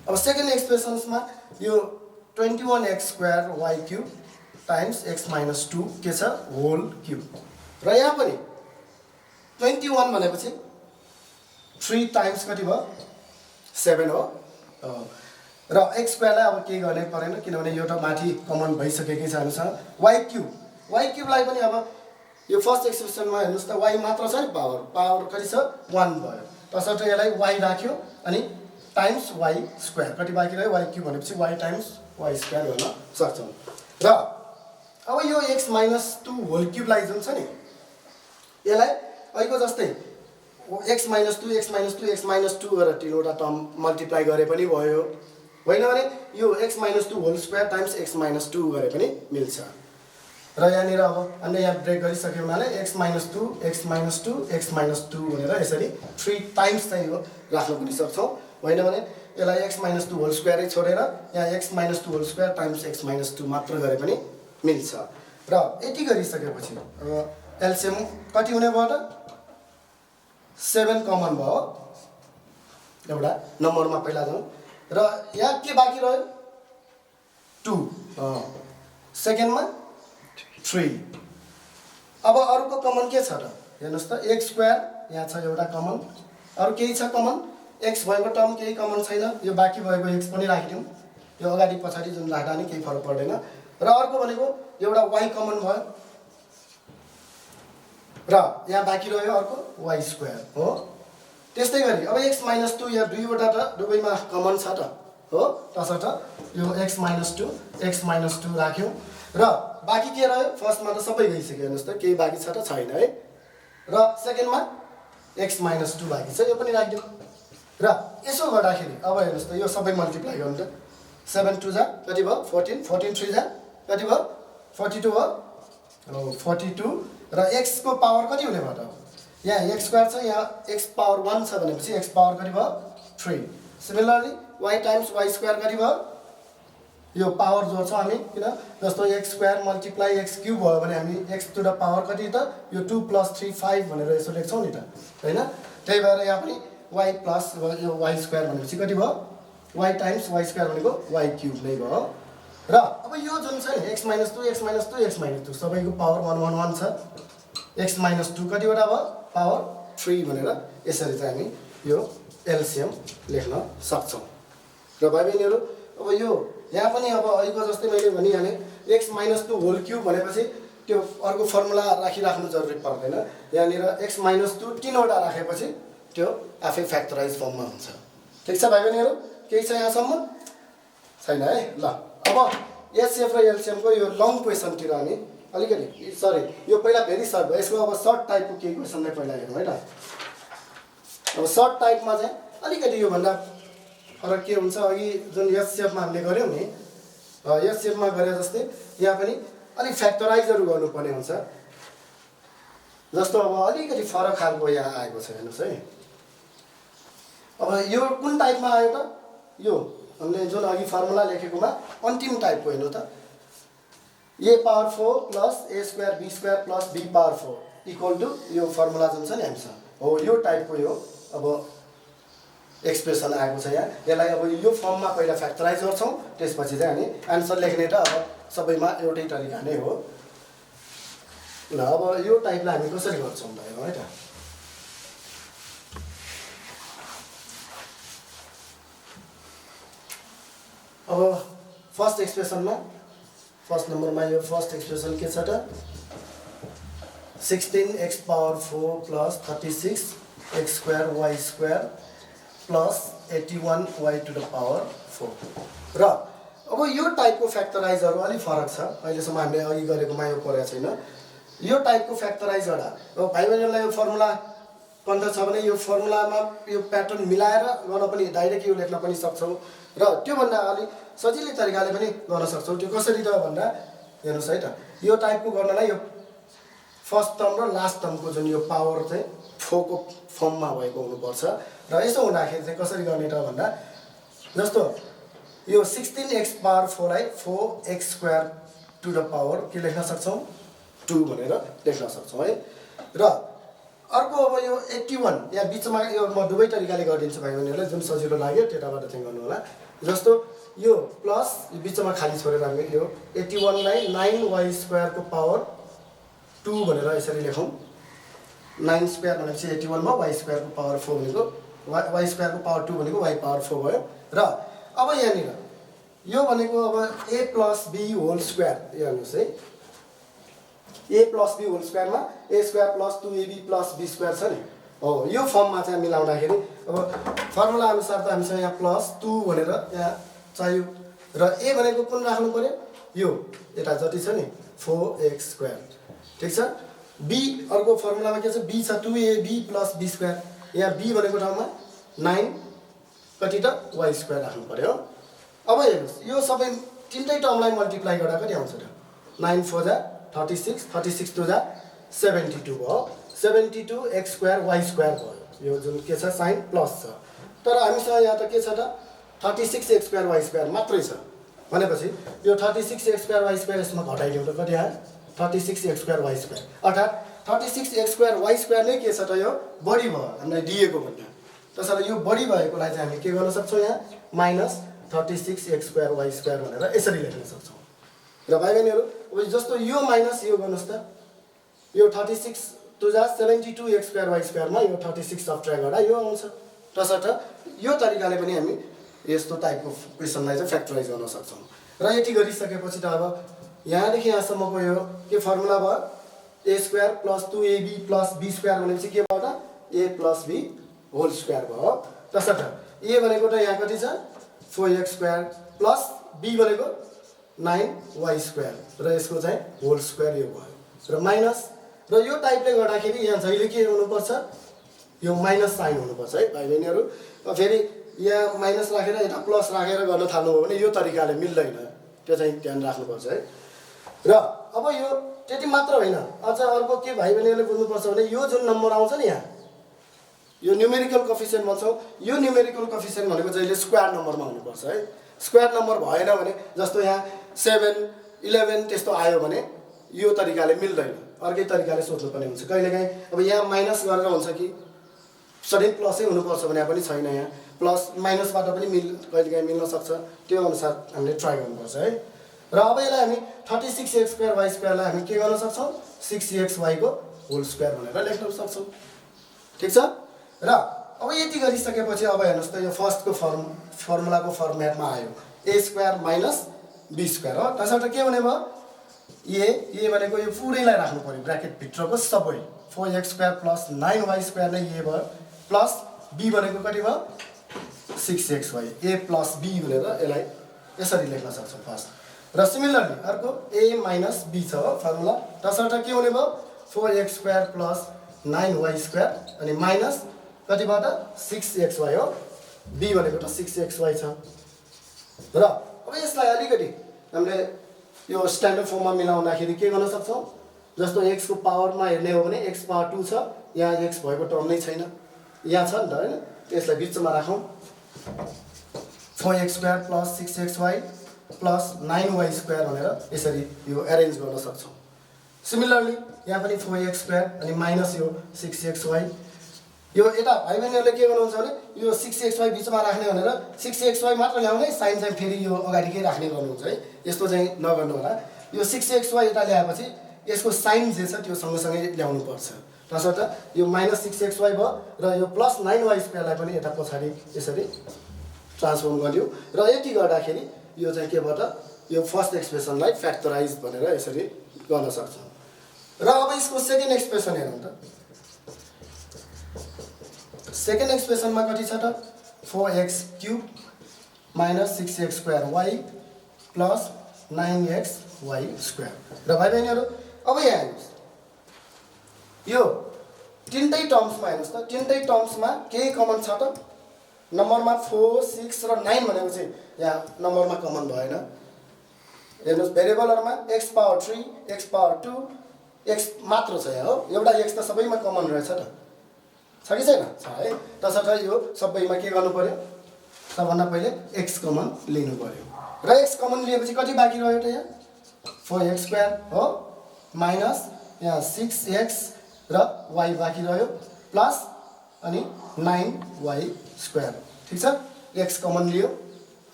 अब सेकेन्ड एक्सप्रेसन्समा यो 21x square y cube times x minus 2 के छ? Whole cube. र यहाँ पनि 21 भनेपछि 3 टाइम्स कति भयो? 7 हो। र x स्क्वायरलाई अब केही गर्ने परेन किनभने यो त माथि कमन भइसकेकै छ हामीसँग। y क्युबलाई पनि अब यो फर्स्ट एक्सप्रेसनमा हेर्नुहोस् त y मात्र छ नि, पावर कति छ? 1 भयो। तसर्थ यसलाई y राख्यो अनि टाइम्स y स्क्वायर कति बाँकी रह्यो? y क्युब भनेपछि y टाइम्स y स्क्वायर गर्न सक्छौँ। र अब यो x माइनस 2 होल क्युबलाई जुन छ नि यसलाई अहिलेको जस्तै x minus 2 x minus 2 x minus 2 गरेर तीनवटा टर्म मल्टिप्लाई गरे पनि भयो, होइन भने यो x minus 2 whole square times x minus 2 गरे पनि मिल्छ। र यहाँनिर अब हामीले यहाँ ब्रेक गरिसक्यो हुनाले x minus 2 x minus 2 x minus 2 भनेर यसरी 3 टाइम्स चाहिँ यो राख्न पनि सक्छौँ, होइन भने यसलाई x माइनस 2 होल स्क्वायरै छोडेर यहाँ x minus 2 whole square times x minus 2 मात्र गरे पनि मिल्छ। र यति गरिसकेपछि अब एलसिएम कति हुने भयो त? 7 कमन भयो एउटा नम्बरमा पहिला जाउँ र यहाँ के बाँकी रह्यो 2 सेकेन्डमा 3 अब अरुको कमन के छ त हेर्नुस् त x स्क्वायर यहाँ छ एउटा कमन अरु केही छ कमन x भएको टर्म केही कमन छैन यो बाँकी भएको x पनि राखिदिउँ यो अगाडि पछाडि जुन राख्दा नि केही फरक पर्दैन र अर्को भनेको एउटा y कमन भयो र यहाँ बाँकी रह्यो अर्को y स्क्वायर हो त्यस्तै गरी अब x - 2 यहाँ दुईवटा त दुवैमा कमन छ त हो तसर्थ यो x - 2 x - 2 राख्यौं र बाँकी के रह्यो फर्स्टमा त सबै गइसक्यो हेर्नुस् त केही बाँकी छ त छैन है र सेकेन्डमा x - 2 बाँकी छ यो पनि राखिदिउँ र यसो गर्दाखेरि अब हेर्नुस् त यो सबै मल्टिप्लाई गर्नु त 7 2 जा कति भयो 14 14 3 जा कति भयो 42 हो 42 र x को पावर कति हुने भयो त यहाँ x स्क्वायर छ यहाँ x पावर 1 छ भनेपछि x पावर कति भयो 3 similarly y times y square कति भयो यो पावर जोड्छौँ हामी किन जस्तो x square multiply x cube भयो भने हामी x टु द पावर कति त यो 2 + 3 5 भनेर यसो लेख्छौँ नि त हैन त्यही भएर यहाँ पनि y प्लस यो y स्क्वायर भनेपछि कति भयो y टाइम्स y स्क्वायर भनेको y क्यूब नै भयो र अब यो जुन छ नि x - 2 x - 2 x - 2 सबैको पावर 1 1 1 छ x - 2 कतिवटा भयो पावर 3 भनेर यसरी चाहिँ हामी यो एलसीएम लेख्न सक्छौं र भाइ बहिनीहरु अब यो यहाँ पनि अब अहिलेको जस्तै मैले भनिहाले x - 2 होल क्यूब भनेपछि त्यो अर्को फर्मुला राखिराख्नु जरुरी पर्दैन यहाँनिर x - 2 तीनवटा राखेपछि त्यो आफै फ्याक्टराइज फर्ममा हुन्छ ठीक छ भाइ बहिनीहरु केही छ यहाँसम्म छैन है ल अब एचसीएफ र एलसीएम को यो लङ क्वेशनतिर हामी अलिकति सरी यो पहिला भेरी सर्ट भयो यसको अब सर्ट टाइपको केही क्वेशन नै पहिला हेरौँ है त अब सर्ट टाइपमा चाहिँ अलिकति यो भन्दा फरक के हुन्छ अघि जुन एचसीएफमा हामीले गर्यौं नि एचसीएफमा गरे जस्तै यहाँ पनि अलि फ्याक्टराइजहरु गर्नुपर्ने हुन्छ जस्तो अब अलिकति फरक खालको यहाँ आएको छ हेर्नुस् है अब यो कुन टाइपमा आयो त यो हामीले जुन अघि फर्मुला लेखेकोमा अन्तिम टाइपको हेर्नु त a power 4 plus a square b square plus b power 4 equal to यो फर्मुला जुन छ नि हामीसँग हो यो टाइपको यो अब एक्सप्रेसन आएको छ यहाँ यसलाई अब यो फर्ममा पहिला फ्याक्टराइज गर्छौं त्यसपछि चाहिँ हामी आन्सर लेख्ने त अब सबैमा एउटै तरिका नै हो ल अब यो टाइपलाई हामी कसरी गर्छौं त हेरौँ है त अब फर्स्ट एक्सप्रेसनमा फर्स्ट नम्बरमा यो फर्स्ट एक्सप्रेसन के छ त 16x power 4 plus 36 x square y square plus 81y to the power 4 र अब यो टाइपको फ्याक्टराइजहरु अलि फरक छ अहिलेसम्म हामीले अघि गरेकोमा यो परेको छैन यो टाइपको फ्याक्टराइज गर्दा अब भाइ बहिनीहरुलाई यो फर्मुला पन्ध्र छ भने यो फर्मुलामा यो प्याटर्न मिलाएर गर्न पनि डाइरेक्ट यो लेख्न पनि सक्छौं र त्यो भन्दा अलि सजिलै तरिकाले पनि गर्न सक्छौं त्यो कसरी त भन्दा हेर्नुस् है त यो टाइपको गर्नलाई यो फर्स्ट टर्म र लास्ट टर्मको जुन यो पावर चाहिँ 4 को फर्ममा भएको हुनुपर्छ र यसो हुँदाखेरि चाहिँ कसरी गर्ने त भन्दा जस्तो यो 16x पावर 4 लाई 4x square to the power के लेख्न सक्छौं 2 भनेर लेख्न सक्छौं है र अर्को अब यो 81 यहाँ बीचमा यो म दुवै तरिकाले गरिदिन्छु भाइ बहिनीहरुलाई जुन सजिलो लाग्यो त्यताबाट चाहिँ गर्नु होला जस्तो यो प्लस यो बीचमा खाली छोडेर हामी यो 81 लाई 9y स्क्वायर को पावर 2 भनेर यसरी लेखौं 9 स्क्वायर भनेपछि 81 मा y स्क्वायर को पावर 4 भनेको y स्क्वायर को पावर 2 भनेको y पावर 4 भयो र अब यहाँनिर यो भनेको अब a plus b whole square हेर्नुस् है a plus b whole square मा a square plus 2ab plus b square छ नि हो यो फर्ममा चाहिँ मिलाउँदाखेरि अब फर्मुला अनुसार त हामीसँग यहाँ प्लस 2 भनेर यहाँ चाहियो र a भनेको कुन राख्नु पर्यो यो यता जति छ नि 4x स्क्वायर ठीक छ b अर्को फर्मुलामा के छ b छ 2ab प्लस b स्क्वायर यहाँ b भनेको ठाउँमा 9 कति त y स्क्वायर राख्नु पर्यो अब हेर्नुस् यो सबै तीनटै टर्मलाई मल्टिप्लाई गर्दा कति आउँछ त 9 4 जा 36 36 2 जा 72 भयो 72 x स्क्वायर y स्क्वायर भयो यो जुन के छ साइन प्लस छ तर हामीसँग यहाँ त के छ त 36 x स्क्वायर y स्क्वायर मात्रै छ भनेपछि यो 36 x स्क्वायर y स्क्वायर यसमा घटाइदिउँ त कति आयो 36 x स्क्वायर y स्क्वायर अर्थात 36x² y² नै के छ त यो बढी भयो हामीलाई दिएको भन्दा। त्यसैले यो बढी भएकोलाई चाहिँ हामी के गर्न सक्छौँ यहाँ -36x² y² भनेर यसरी लेख्न सक्छौँ। र भाइ बहिनीहरू अब जस्तो यो माइनस यो गर्नुहोस् त, यो 36 2 जा 72x² y² मा यो 36 सब्ट्र्याक्ट गर्दा यो आउँछ। तसर्थ यो तरिकाले पनि हामी यस्तो टाइपको क्वेसनलाई चाहिँ फ्याक्टराइज गर्न सक्छौँ। र यति गरिसकेपछि त अब यहाँदेखि यहाँसम्मको यो के फर्मुला भयो a² + 2ab + b² भनेपछि के भयो त a + b होल स्क्वायर भयो। तसर्थ a भनेको त यहाँ कति छ 4x² + b भनेको 9y² र यसको चाहिँ होल स्क्वायर यो भयो र माइनस र यो टाइपले गर्दाखेरि यहाँ जहिले के हुनुपर्छ यो माइनस साइन हुनुपर्छ है भाइ बहिनीहरू। फेरि यहाँ माइनस राखेर यता प्लस राखेर गर्न थाल्नुभयो भने यो तरिकाले मिल्दैन, त्यो चाहिँ ध्यान राख्नुपर्छ है। र अब यो त्यति मात्र होइन, अझ अर्को के भाइ बहिनीहरूले बुझ्नुपर्छ भने यो जुन नम्बर आउँछ नि यहाँ यो न्युमेरिकल कोफिसिएन्ट भन्छौँ, यो न्युमेरिकल कोफिसिएन्ट भनेको जहिले स्क्वायर नम्बरमा हुनुपर्छ है। स्क्वायर नम्बर भएन भने जस्तो यहाँ 7 11 त्यस्तो आयो भने यो तरिकाले मिल्दैन, अर्कै तरिकाले सोच्नुपर्ने हुन्छ। कहिलेकाहीँ अब यहाँ माइनस गरेर हुन्छ कि सधैँ प्लसै हुनुपर्छ भने पनि छैन, यहाँ प्लस माइनसबाट पनि कहिलेकाहीँ मिल्न सक्छ, त्यो अनुसार हामीले ट्राई गर्नुपर्छ है। र अब यसलाई हामी 36x² y² लाई हामी के गर्न सक्छौँ 6xy को होल स्क्वायर भनेर लेख्न सक्छौँ। ठिक छ। र अब यति गरिसकेपछि अब हेर्नुहोस् त यो फर्स्टको फर्मुलाको फर्मेटमा आयो a² - b² हो। त्यसर्थ के हुने भयो ए भनेको यो पुरैलाई राख्नु पर्यो ब्र्याकेटभित्रको सबै 4x² + 9y² नै ए भयो प्लस b भनेको कति भयो 6xy a + b भनेर यसलाई यसरी लेख्न सक्छौँ फर्स्ट। र सिमिलरली अर्को a - b छ हो फर्मुला। त्यसर्थ के हुने भयो 4x² + 9y² अनि माइनस कतिबाट 6xy हो, b भनेको त 6xy छ। र अब यसलाई अलिकति हामीले यो स्ट्यान्डर्ड फर्ममा मिलाउँदाखेरि के गर्न सक्छौँ जस्तो x को पावरमा हेर्ने हो भने x पावर 2 छ, यहाँ x भएको टर्म नै छैन, यहाँ छ नि त हैन, यसलाई बिचमा राखौँ 4x² + 6xy + 9y² भनेर यसरी यो एरेन्ज गर्न सक्छौँ। सिमिलरली यहाँ पनि 4x² अनि माइनस यो 6xy यो यता भाइ बहिनीहरूले के गर्नुहुन्छ भने यो 6xy बिचमा राख्ने भनेर 6xy मात्र ल्याउने साइन चाहिँ फेरि यो अगाडिकै राख्ने गर्नुहुन्छ है, यस्तो चाहिँ नगर्नु होला। यो 6xy यता ल्याएपछि यसको साइन जे छ त्यो सँगसँगै ल्याउनु पर्छ। त्यसर्थ यो -6xy भयो र यो + 9y² लाई पनि यता पछाडि यसरी ट्रान्सफर्म गरियो र यति गर्दाखेरि यो चाहिँ के भयो त यो फर्स्ट एक्सप्रेसनलाई फ्याक्टराइज भनेर यसरी गर्न सक्छौँ। र अब यसको सेकेन्ड एक्सप्रेसन हेरौँ त। सेकेन्ड एक्सप्रेसनमा कति छ त 4x³ - 6x² + 9xy²। र भाइ बहिनीहरू अब यहाँ हेर्नुहोस् यो तिनटै टर्म्समा हेर्नुहोस् त, तिनटै टर्म्समा केही कमन छ त नम्बरमा 4 6 र 9 भनेको चाहिँ यहाँ नम्बरमा कमन भएन। हेर्नुहोस् भेरिएबलहरुमा x power 3 x power 2 x मात्र छ यहाँ हो, एउटा x त सबैमा कमन रहेछ त, छ कि छैन? छ है। त्यसर्थ यो सबैमा के गर्नु पर्यो सबभन्दा पहिले x कमन लिनु पर्यो र x कमन लिएपछि कति बाँकी रह्यो त यहाँ 4x² हो माइनस यहाँ 6x र y बाँकी रह्यो प्लस अनि 9y²। ठीक छ, x कमन लियो।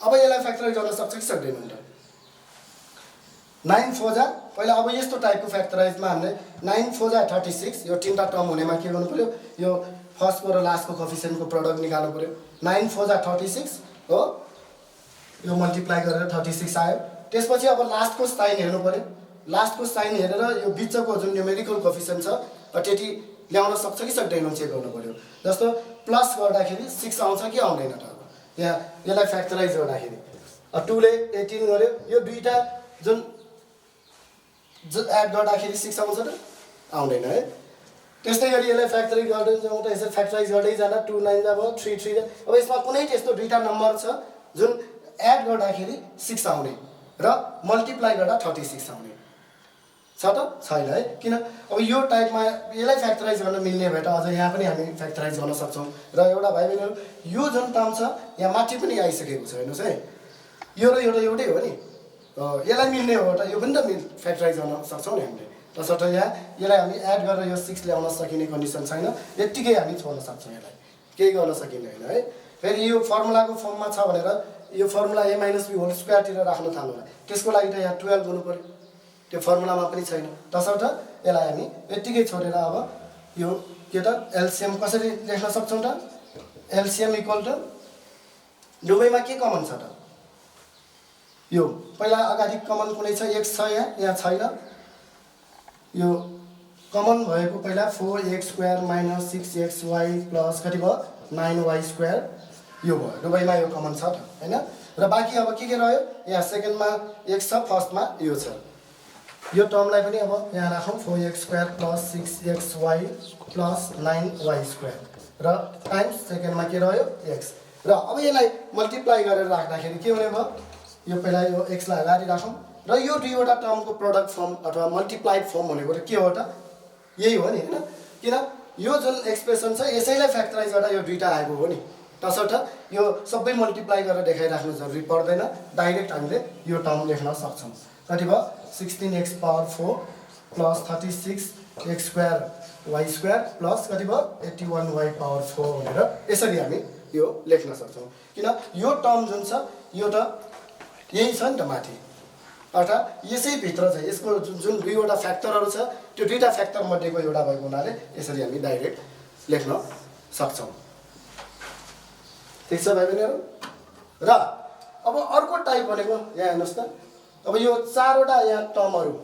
अब यसलाई फ्याक्टराइज गर्न सक्छ कि सक्दैन त 9 4 जा पहिला अब यस्तो टाइपको फ्याक्टराइजमा हामीले 9 4 जा 36 यो तीनटा टर्म हुनेमा के गर्नु पर्यो यो फर्स्टको र लास्टको कोएफिसिएन्टको प्रोडक्ट निकाल्नु पर्यो। 9 4 जा 36 हो, यो मल्टिप्लाई गरेर 36 आयो। त्यसपछि अब लास्टको साइन हेर्नु पर्यो, लास्टको साइन हेरेर यो बिचको जुन न्युमेरिकल कोएफिसिएन्ट छ त्यति ल्याउन सक्छ कि सक्दैन चेक गर्नु पर्यो। जस्तो प्लस गर्दाखेरि 6 आउँछ कि आउँदैन त, यहाँ यसलाई फ्याक्टराइज गर्दाखेरि 2 ले 18 गर्यो, यो दुईटा जुन एड गर्दाखेरि 6 आउँछ त आउँदैन है। त्यस्तै गरी यसलाई फ्याक्टराइज गर्दै जाउँ त यसरी फ्याक्टराइज गर्दै जाँदा 2 9 जा भयो 3 3 जा। अब यसमा कुनै त्यस्तो दुईटा नम्बर छ जुन एड गर्दाखेरि 6 आउने र मल्टिप्लाई गर्दा 36 आउने छ त छैन है। किन अब यो टाइपमा यसलाई फ्याक्टराइज गर्न मिल्ने भए त अझ यहाँ पनि हामी फ्याक्टराइज गर्न सक्छौँ। र एउटा भाइ बहिनीहरू यो जुन टर्म छ यहाँ माथि पनि आइसकेको छ हेर्नुहोस् है, यो र एउटा एउटै हो नि, यसलाई मिल्ने हो त यो पनि त फ्याक्टराइज गर्न सक्छौँ नि हामीले। तसर्थ यहाँ यसलाई हामी एड गरेर यो 6 ल्याउन सकिने कन्डिसन छैन, यत्तिकै हामी छोड्न सक्छौँ, यसलाई केही गर्न सकिँदैन है। फेरि यो फर्मुलाको फर्ममा छ भनेर यो फर्मुला a - b होल स्क्वायरतिर राख्न थाल्नु, त्यसको लागि त यहाँ 12 गर्नु पर्यो, त्यो फर्मुलामा पनि छैन। तसर्थ यसलाई हामी यत्तिकै छोडेर अब यो के त एलसिएम कसरी लेख्न सक्छौँ त? एलसिएम इक्वल टु दुवैमा के कमन छ त? यो पहिला अगाडि कमन कुनै छ x छ, यहाँ छैन, यो कमन भएको पहिला 4x² - 6xy प्लस कति भयो 9y², यो भयो, दुवैमा यो कमन छ त हैन। र बाँकी अब के रह्यो, यहाँ सेकेन्डमा x छ, फर्स्टमा यो छ, यो टर्मलाई पनि अब यहाँ राखौँ 4x² plus 6xy plus 9y² र टाइम्स सेकेन्डमा के रह्यो x। र अब यसलाई मल्टिप्लाई गरेर राख्दाखेरि के हुने भयो, यो पहिला यो x लाई अगाडि राखौँ र यो दुईवटा टर्मको प्रोडक्ट फर्म अथवा मल्टिप्लाइड फर्म भनेको त के हो त? यही हो नि हैन, किन यो जुन एक्सप्रेसन छ यसैलाई फ्याक्टराइज गर्दा यो दुईटा आएको हो नि। तसर्थ यो सबै मल्टिप्लाई गरेर देखाइराख्नु जरुरी पर्दैन, डाइरेक्ट हामीले यो टर्म लेख्न सक्छौँ। कति भयो 16x⁴ प्लस 36x²y² प्लस कति भयो 81y⁴ भनेर यसरी हामी यो लेख्न सक्छौँ। किन यो टर्म जुन छ यो त यही छ नि त माथि, अर्थात् यसैभित्र चाहिँ यसको जुन दुईवटा फ्याक्टरहरू छ त्यो दुईटा फ्याक्टर मध्येको एउटा भएको हुनाले यसरी हामी डाइरेक्ट लेख्न सक्छौँ। ठिक छ भाइ बहिनीहरू। र अब अर्को टाइप भनेको यहाँ हेर्नुहोस् त, अब यो चारवटा यहाँ टर्महरू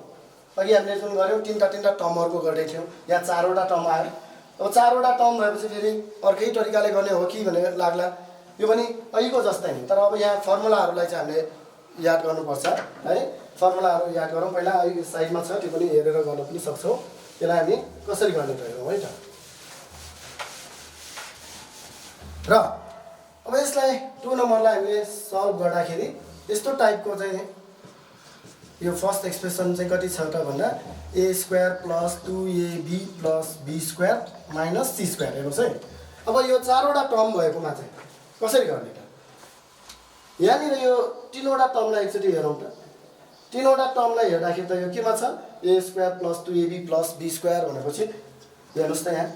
अघि हामीले जुन गऱ्यौँ तिनवटा टर्महरूको गर्दै थियौँ, यहाँ चारवटा टर्म आयो। अब चारवटा टर्म भएपछि फेरि अर्कै तरिकाले गर्ने हो कि भनेर लाग्ला, यो पनि अहिलेको जस्तै नि, तर अब यहाँ फर्मुलाहरूलाई चाहिँ हामीले याद गर्नुपर्छ है। फर्मुलाहरू याद गरौँ पहिला, अहिले साइडमा छ त्यो पनि हेरेर गर्न पनि सक्छौँ। यसलाई हामी कसरी गर्ने त हेरौँ है त। र अब यसलाई 2 नम्बरलाई हामीले सल्भ गर्दाखेरि यस्तो टाइपको चाहिँ यो फर्स्ट एक्सप्रेसन चाहिँ कति छ त भन्दा a² plus 2ab plus b² minus c²। हेर्नुहोस् है, अब यो चारवटा टर्म भएकोमा चाहिँ कसरी गर्ने त? यहाँनिर यो तीनवटा टर्मलाई एकचोटि हेरौँ त। तीनवटा टर्मलाई हेर्दाखेरि त यो केमा छ a² plus 2ab plus b² भनेपछि हेर्नुहोस् त यहाँ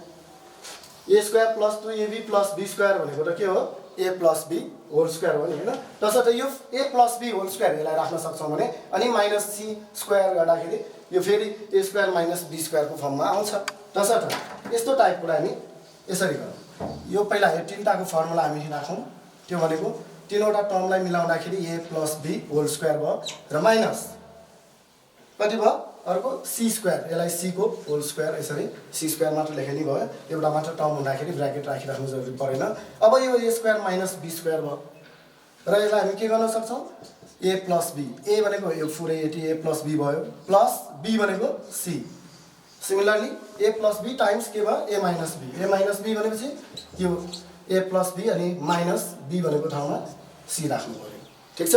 a² plus 2ab plus b² भनेको त के हो a plus b whole square हो नि हैन। तसर्थ यो a plus b whole square यसलाई राख्न सक्छौँ भने अनि माइनस c² गर्दाखेरि यो फेरि a² माइनस b² को फर्ममा आउँछ। तसर्थ यस्तो टाइपको हामी यसरी गरौँ, यो पहिला यो तिनटाको फर्मुला हामी राखौँ, त्यो भनेको तीनवटा टर्मलाई मिलाउँदाखेरि a plus b whole square भयो र माइनस कति भयो अर्को c², यसलाई c को होल स्क्वायर, यसरी c² मात्र लेखे नि भयो, एउटा मात्र टर्म हुँदाखेरि ब्र्याकेट राखिराख्नु जरुरी परेन। अब यो a² माइनस b² भयो र यसलाई हामी के गर्न सक्छौँ a प्लस b, a भनेको यो पुरै यति a प्लस b भयो प्लस b भनेको c। Similarly a plus b times के भयो a माइनस b भनेपछि यो a प्लस b अनि माइनस b भनेको ठाउँमा c राख्नु पर्यो। ठिक छ,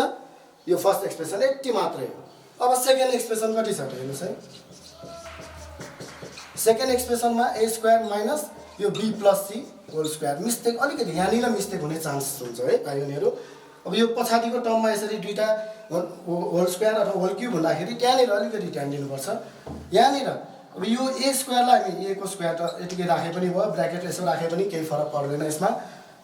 यो फर्स्ट एक्सप्रेसन यति मात्रै हो। अब सेकेन्ड एक्सप्रेसन कति छ त हेर्नुहोस् है। सेकेन्ड एक्सप्रेसनमा a² माइनस यो b plus c whole square, mistake अलिकति यहाँनिर मिस्टेक हुने चान्स हुन्छ है भाइ बहिनीहरू। अब यो पछाडिको टर्ममा यसरी दुईटा होल स्क्वायर अथवा होल क्युब हुँदाखेरि त्यहाँनिर अलिकति ध्यान दिनुपर्छ। यहाँनिर अब यो a² लाई हामी a को स्क्वायर त यतिकै राखे पनि भयो, ब्र्याकेट यसो राखे पनि केही फरक पर्दैन यसमा,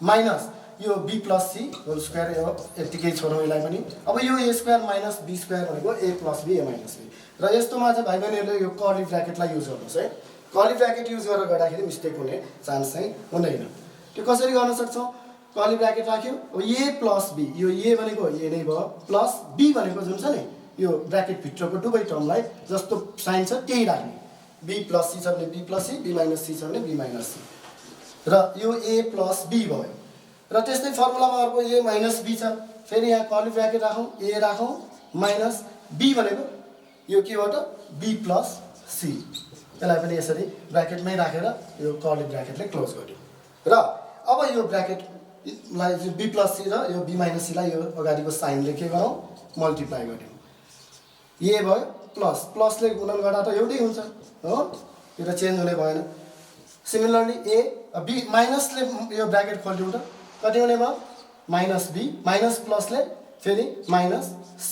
माइनस यो b plus c whole square यो यतिकै छोडौँ यसलाई पनि। अब यो a² माइनस b² भनेको a plus b a minus b, र यस्तोमा चाहिँ भाइ बहिनीहरूले यो कर्ली ब्र्याकेटलाई युज गर्नुहोस् है। कर्ली ब्र्याकेट युज गरेर गर्दाखेरि मिस्टेक हुने चान्स चाहिँ हुँदैन। त्यो कसरी गर्न सक्छौँ, कर्ली ब्र्याकेट राख्यो, अब a प्लस b, यो a भनेको a नै भयो प्लस b भनेको जुन छ नि यो ब्र्याकेटभित्रको दुवै टर्मलाई जस्तो साइन छ त्यही राख्ने, b प्लस c छ भने b plus c, b minus c छ भने b माइनस c, र यो a प्लस b भयो। र त्यस्तै फर्मुलामा अर्को a माइनस b छ, फेरि यहाँ कर्ली ब्र्याकेट राखौँ, a राखौँ माइनस b भनेको यो के हो त b प्लस c, यसलाई पनि यसरी ब्र्याकेटमै राखेर यो कर्ली ब्र्याकेटले क्लोज गर्यो। र अब यो ब्र्याकेटलाई b प्लस c र यो b माइनस c लाई यो अगाडिको साइनले के गरौँ मल्टिप्लाई गर्यौँ, a भयो प्लस प्लसले गुणन गर्दा त एउटै हुन्छ हो, यो त चेन्ज हुने भएन। सिमिलरली a b माइनसले यो ब्र्याकेट खोल्यौँ त कति हुने भयो माइनस b, माइनस प्लसले फेरि माइनस c,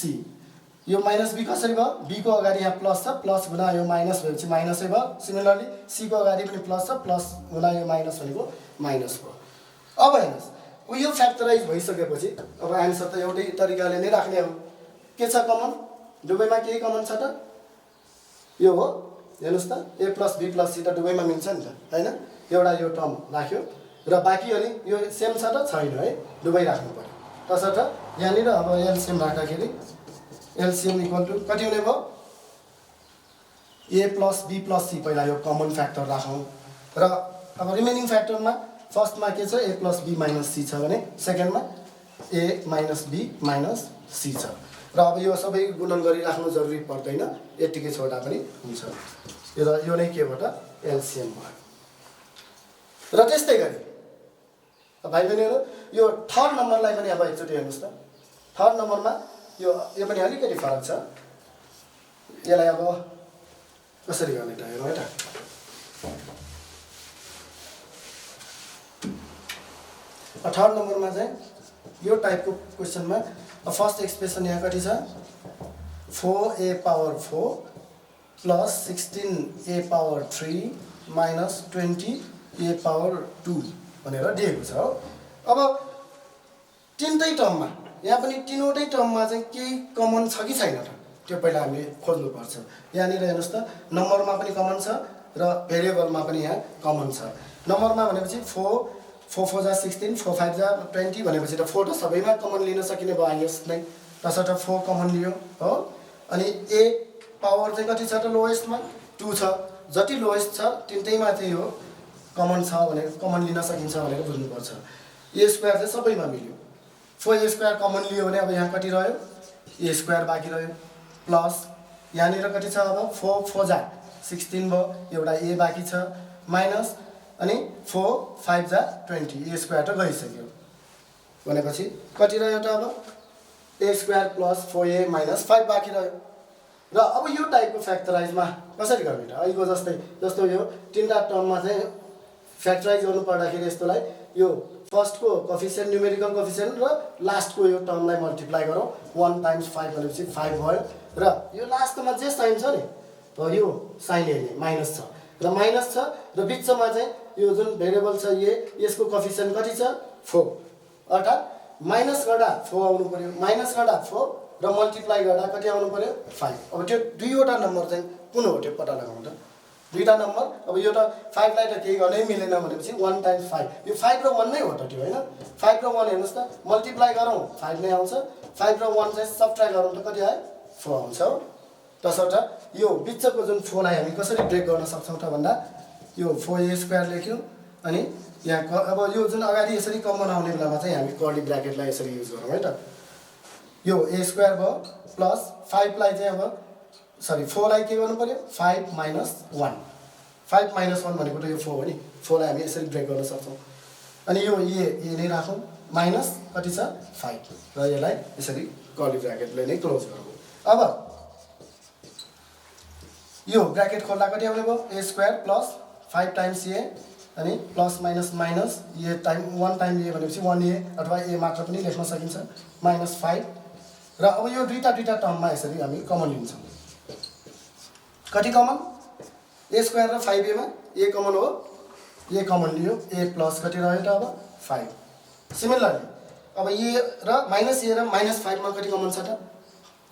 यो माइनस बी कसरी भयो बी को अगाडि यहाँ प्लस छ प्लस गुणा यो माइनस भएपछि माइनसै भयो सिमिलरली सी को अगाडि पनि प्लस छ प्लस गुणा यो माइनस भनेको माइनस भयो अब हेर्नुहोस् यो फ्याक्टराइज भइसकेपछि अब आन्सर त एउटै तरिकाले नै राख्ने हो के छ कमन दुवैमा केही कमन छ त यो हो हेर्नुहोस् त ए प्लस बी प्लस सी त दुवैमा मिल्छ नि त हैन एउटा यो टर्म राख्यो र बाँकी अनि यो सेम छ त छैन है दुवै राख्नु पर्यो तसर्थ यहाँनिर अब एलसिएम राख्दाखेरि एलसिएम इक्वल टु कति हुने भयो ए प्लस बी प्लस सी पहिला यो कमन फ्याक्टर राखौँ र अब रिमेनिङ फ्याक्टरमा फर्स्टमा के छ A plus be minus C छ भने सेकेन्डमा ए माइनस बी माइनस सी छ र अब यो सबै गुणन गरिराख्नु जरुरी पर्दैन यतिकै छोडा पनि हुन्छ यो नै के भयो त एलसिएम भयो र त्यस्तै गरी भाइ बहिनीहरू यो थर्ड नम्बरलाई पनि अब एकचोटि हेर्नुहोस् त थर्ड नम्बरमा यो पनि अलिकति फरक छ यसलाई अब कसरी गर्ने त हेरौँ है त थर्ड नम्बरमा चाहिँ यो टाइपको क्वेसनमा फर्स्ट एक्सप्रेसन यहाँ कति छ 4a power 4 plus 16a power 3 minus 20a power 2 भनेर दिएको छ हो अब तीनटै टर्ममा यहाँ पनि तीनवटै टर्ममा चाहिँ केही कमन छ कि छैन त त्यो पहिला हामीले खोज्नुपर्छ यहाँनिर हेर्नुहोस् त नम्बरमा पनि कमन छ र भेरिएबलमा पनि यहाँ कमन छ नम्बरमा भनेपछि 4 4 जा 16 4 5 जा 20 भनेपछि त 4 त सबैमा कमन लिन सकिने भयो आइएस नै तसर्थ 4 कमन लियो हो अनि a पावर चाहिँ कति छ त लोएस्टमा 2 छ जति लोएस्ट छ तीनटैमा चाहिँ हो कमन छ भने कमन लिन सकिन्छ भनेर बुझ्नुपर्छ a स्क्वायर चाहिँ सबैमा मिल्यो 4a स्क्वायर कमन लियो भने अब यहाँ कति रह्यो a स्क्वायर बाँकी रह्यो प्लस यहाँनिर कति छ अब 4 4 जा 16 भयो एउटा a बाँकी छ माइनस अनि 4 5 जा 20 a स्क्वायर त गइसक्यो भनेपछि कति रह्यो त अब a square plus 4a minus 5 बाँकी रह्यो र अब यो टाइपको फ्याक्टराइजमा कसरी गर्ने त अहिलेको जस्तो यो तीनटा टर्ममा चाहिँ फ्याक्टराइज गर्नु पर्दाखेरि यस्तोलाई यो फर्स्टको कोफिसिएन्ट न्युमेरिकल कोफिसिएन्ट र लास्टको यो टर्मलाई मल्टिप्लाई गरौँ 1 टाइम्स 5 भनेपछि 5 भयो र यो लास्टमा जे साइन छ नि यो साइन हेर्ने माइनस छ र माइनस छ र बिचमा चाहिँ यो जुन भेरिएबल छ यसको कोफिसिएन्ट कति छ 4 अर्थात् माइनस गर्दा 4 आउनु पर्यो माइनस गर्दा 4 र मल्टिप्लाई गर्दा कति आउनु पर्यो 5 अब त्यो दुईवटा नम्बर चाहिँ कुन हो त्यो पत्ता लगाउँ त दुईटा नम्बर अब यो त 5 लाई त केही गर्नै मिलेन भनेपछि 1 टाइम्स 5 यो 5 र 1 नै हो त त्यो हैन 5 र 1 हेर्नुस् त मल्टिप्लाई गरौँ 5 नै आउँछ 5 र 1 चाहिँ सबट्र्याक्ट गरौँ त कति आयो 4 आउँछ हो तसर्थ यो बिचको जुन 4 लाई हामी कसरी ब्रेक गर्न सक्छौं त भन्दा यो 4a स्क्वायर लेख्यौं अनि यहाँ अब यो जुन अगाडि यसरी कमन आउने बेलामा चाहिँ हामी कर्ली ब्र्याकेटलाई यसरी युज गरौँ है त यो a स्क्वायर भयो प्लस 5 लाई चाहिँ अब सरी 4 लाई के गर्नु पर्यो 5 माइनस 1 5 माइनस 1 भनेको त यो 4 हो नि 4 लाई हामी यसरी ब्रेक गर्न सक्छौं अनि यो a नै राखौँ माइनस कति छ 5 र यसलाई यसरी कर्ली ब्र्याकेटले नै क्लोज गरौँ अब यो ब्र्याकेट खोल्दा कति आउने भयो a square plus 5 times a अनि plus minus minus a time 1 time a भनेपछि 1a अथवा a मात्र पनि लेख्न सकिन्छ माइनस 5 र अब यो दुईटा टर्ममा यसरी हामी कमन लिन्छौँ कति कमन a स्क्वायर र 5a मा a कमन हो a कमन लियो a प्लस कति रह्यो त अब 5 सिमिलरली अब a र माइनस a र माइनस 5 मा कति कमन छ त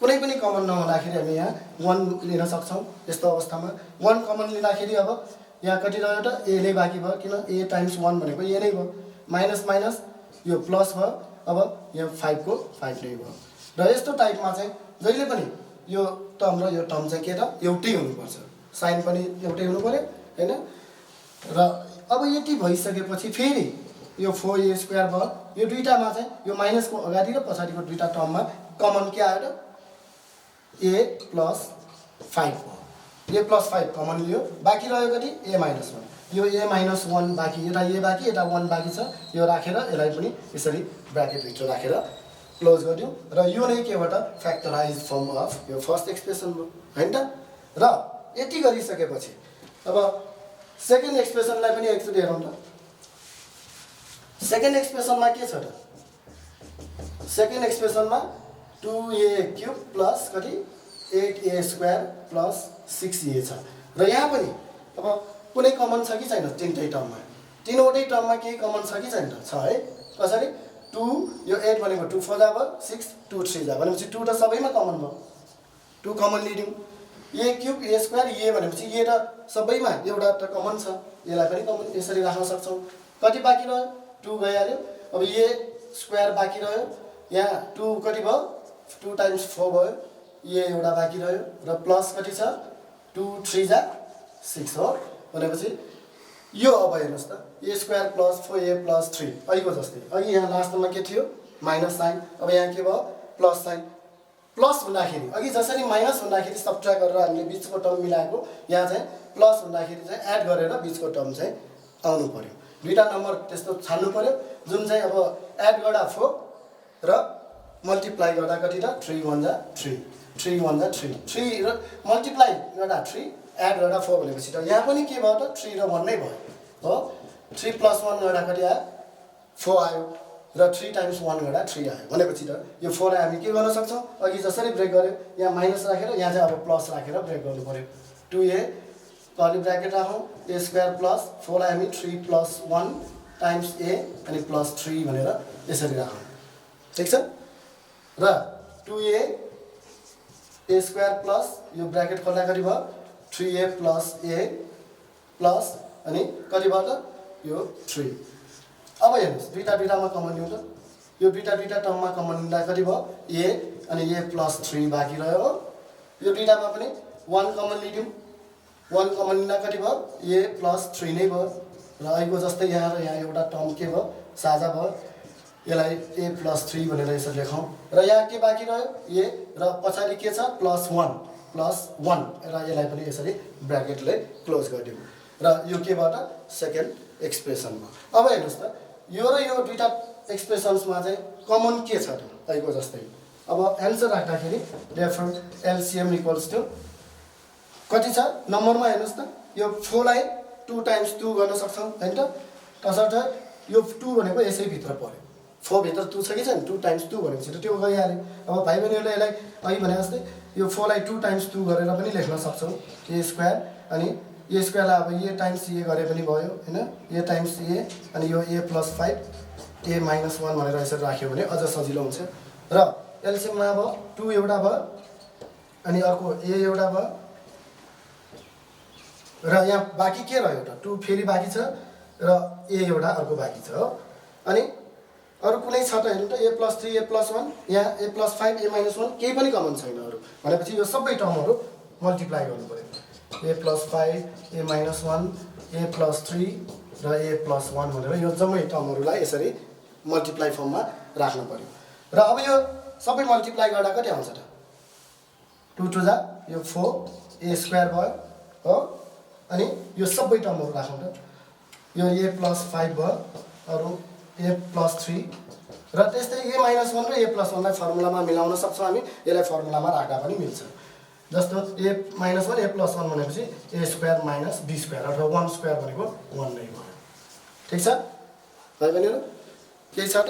कुनै पनि कमन नहुँदाखेरि हामी यहाँ 1 लिन सक्छौं यस्तो अवस्थामा 1 कमन लिँदाखेरि अब यहाँ कति रह्यो त a नै बाँकी भयो किन a टाइम्स 1 भनेको a नै भयो माइनस माइनस यो प्लस भयो अब यहाँ 5 को 5 नै भयो र यस्तो टाइपमा चाहिँ जहिले पनि यो टर्म र यो टर्म चाहिँ के त एउटै हुनुपर्छ साइन पनि एउटै हुनु पर्यो हैन र अब यति भइसकेपछि फेरि यो 4a स्क्वायर भयो यो दुईटामा चाहिँ यो माइनसको अगाडि र पछाडिको दुईटा टर्ममा कमन के आयो त a प्लस 5 भयो a प्लस 5 कमन लियो बाँकी रह्यो कति a माइनस 1 यो a माइनस 1 बाँकी यता a बाँकी यता 1 बाँकी छ यो राखेर यसलाई पनि यसरी ब्र्याकेट भित्र राखेर क्लोज गर्दियौ र यो नै के हो त फ्याक्टराइज फर्म अफ यो फर्स्ट एक्सप्रेसन हो हैन त र यति गरिसकेपछि अब सेकेन्ड एक्सप्रेसनलाई पनि एकचोटि हेरौँ त सेकेन्ड एक्सप्रेसनमा के छ त सेकेन्ड एक्सप्रेसनमा 2a क्युब प्लस कति 8a स्क्वायर प्लस 6a छ। र यहाँ पनि अब कुनै कमन छ कि छैन तीनटै टर्ममा, तीनवटै टर्ममा केही कमन छ कि छैन छ है। कसरी 2 यो 8 भनेको 2 4 जा भयो 6 2 3 जा भनेपछि 2 त सबैमा कमन भयो, 2 कमन लिदिउँ। a cube a square a भनेपछि a त सबैमा एउटा त कमन छ, यसलाई पनि कमन यसरी राख्न सक्छौँ। कति बाँकी रह्यो 2 गइहाल्यो। अब a स्क्वायर बाँकी रह्यो, यहाँ 2 कति भयो 2 टाइम्स 4 भयो, a एउटा बाँकी रह्यो र प्लस कति छ 2 3 जा 6 हो भनेपछि यो अब हेर्नुहोस् त a square plus 4a plus 3 अहिलेको जस्तै। अघि यहाँ लास्टमा के थियो माइनस साइन, अब यहाँ के भयो प्लस साइन। प्लस हुँदाखेरि अघि जसरी माइनस हुँदाखेरि सब्ट्र्याक्ट गरेर हामीले बिचको टर्म मिलाएको, यहाँ चाहिँ प्लस हुँदाखेरि चाहिँ एड गरेर बिचको टर्म चाहिँ आउनु पर्यो। दुईटा नम्बर त्यस्तो छान्नु पर्यो जुन चाहिँ अब एड गर्दा 4 र मल्टिप्लाई गर्दा कति त 3 1 जा 3 3 1 जा 3 3 र मल्टिप्लाई गर्दा 3 एड गर्दा 4 भनेपछि त यहाँ पनि के भयो त 3 र 1 नै भयो हो। 3 प्लस 1 गर्दा कति आयो 4 आयो र 3 टाइम्स 1 गर्दा 3 आयो भनेपछि त यो 4 लाई हामी के गर्न सक्छौँ अघि जसरी ब्रेक गर्यो यहाँ माइनस राखेर यहाँ चाहिँ अब प्लस राखेर ब्रेक गर्नु पर्यो। 2a कर्ली ब्र्याकेट राखौँ a स्क्वायर प्लस 4 लाई हामी 3 प्लस 1 टाइम्स a अनि प्लस 3 भनेर यसरी राखौँ, ठिक छ। र 2a a स्क्वायर प्लस यो ब्र्याकेट खोल्दा कति भयो 3a प्लस a प्लस अनि कति भयो त यो 3। अब हेर्नुहोस् दुईटामा कमन लिउँ त, यो दुईटा टर्ममा कमन लिँदा कति भयो a अनि a प्लस 3 बाँकी रह्यो हो। यो दुईटामा पनि 1 कमन लिदिउँ, 1 कमन लिँदा कति भयो a प्लस 3 नै भयो र अहिलेको जस्तै यहाँ र यहाँ एउटा टर्म के भयो साझा भयो, यसलाई a प्लस 3 भनेर यसरी लेखौँ। र यहाँ के बाँकी रह्यो a र पछाडि के छ प्लस 1 र यसलाई पनि यसरी ब्र्याकेटले क्लोज गरिदिउँ र यो के भयो त सेकेन्ड एक्सप्रेसन भयो। अब हेर्नुहोस् त यो र यो दुईटा एक्सप्रेसन्समा चाहिँ कमन के छ त अहिलेको जस्तै। अब एन्सर राख्दाखेरि देयरफोर एलसिएम इक्वल्स टु कति छ नम्बरमा हेर्नुहोस् त यो 4 लाई 2 टाइम्स 2 गर्न सक्छौँ हैन त, तसर्थ यो 2 भनेको यसै भित्र पर्यो, 4 भित्र 2 छ कि छैन 2 टाइम्स 2 भनेपछि त त्यो गइहाल्यो। अब भाइ बहिनीहरूले यसलाई अघि भने जस्तै यो 4 लाई 2 टाइम्स 2 गरेर पनि लेख्न सक्छौँ a स्क्वायर अनि a स्क्वायरलाई अब a टाइम्स a गरे पनि भयो हैन, a टाइम्स a अनि यो a प्लस 5 a माइनस 1 भनेर यसरी राख्यो भने अझ सजिलो हुन्छ। र एलसिएममा अब 2 एउटा भयो अनि अर्को a एउटा भयो र यहाँ बाँकी के रह्यो त 2 फेरि बाँकी छ र a एउटा अर्को बाँकी छ हो। अनि अरू कुनै छ त हेर्नु त a प्लस 3 a प्लस 1 यहाँ a प्लस 5 a माइनस 1 केही पनि कमन छैन अरू भनेपछि यो सबै टर्महरू मल्टिप्लाई गर्नु पर्यो। a plus 5 a minus 1 a plus 3 र a प्लस 1 भनेर यो जम्मै टर्महरूलाई यसरी मल्टिप्लाई फर्ममा राख्नु पर्यो। र अब यो सबै मल्टिप्लाई गर्दा कति आउँछ त 2 2 जा यो 4 a स्क्वायर भयो हो। अनि यो सबै टर्महरू राखौँ त यो a प्लस 5 भयो अरू a प्लस 3 र त्यस्तै a माइनस 1 र a प्लस 1 लाई फर्मुलामा मिलाउन सक्छौँ हामी, यसलाई फर्मुलामा राख्दा पनि मिल्छ। जस्तो a माइनस 1 a प्लस 1 भनेपछि a square minus b square अथवा 1 स्क्वायर भनेको 1 नै भयो, ठिक छ भाइ बहिनीहरू केही छ त।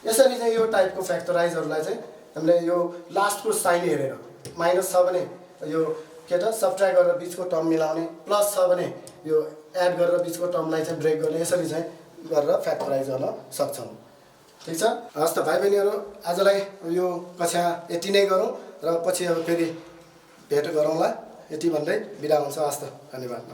यसरी चाहिँ यो टाइपको फ्याक्टराइजहरूलाई चाहिँ हामीले यो लास्टको साइन हेरेर माइनस छ भने यो के त सब्ट्र्याक्ट गरेर बिचको टर्म मिलाउने, प्लस छ भने यो एड गरेर बिचको टर्मलाई चाहिँ ब्रेक गर्ने, यसरी चाहिँ गरेर फ्याक्टराइज गर्न सक्छौँ, ठिक छ। हस् त भाइ बहिनीहरू आजलाई यो कक्षा यति नै गरौँ र पछि अब फेरि भेट गरौँला, यति भन्दै बिदा हुन्छ। हस् त, धन्यवाद।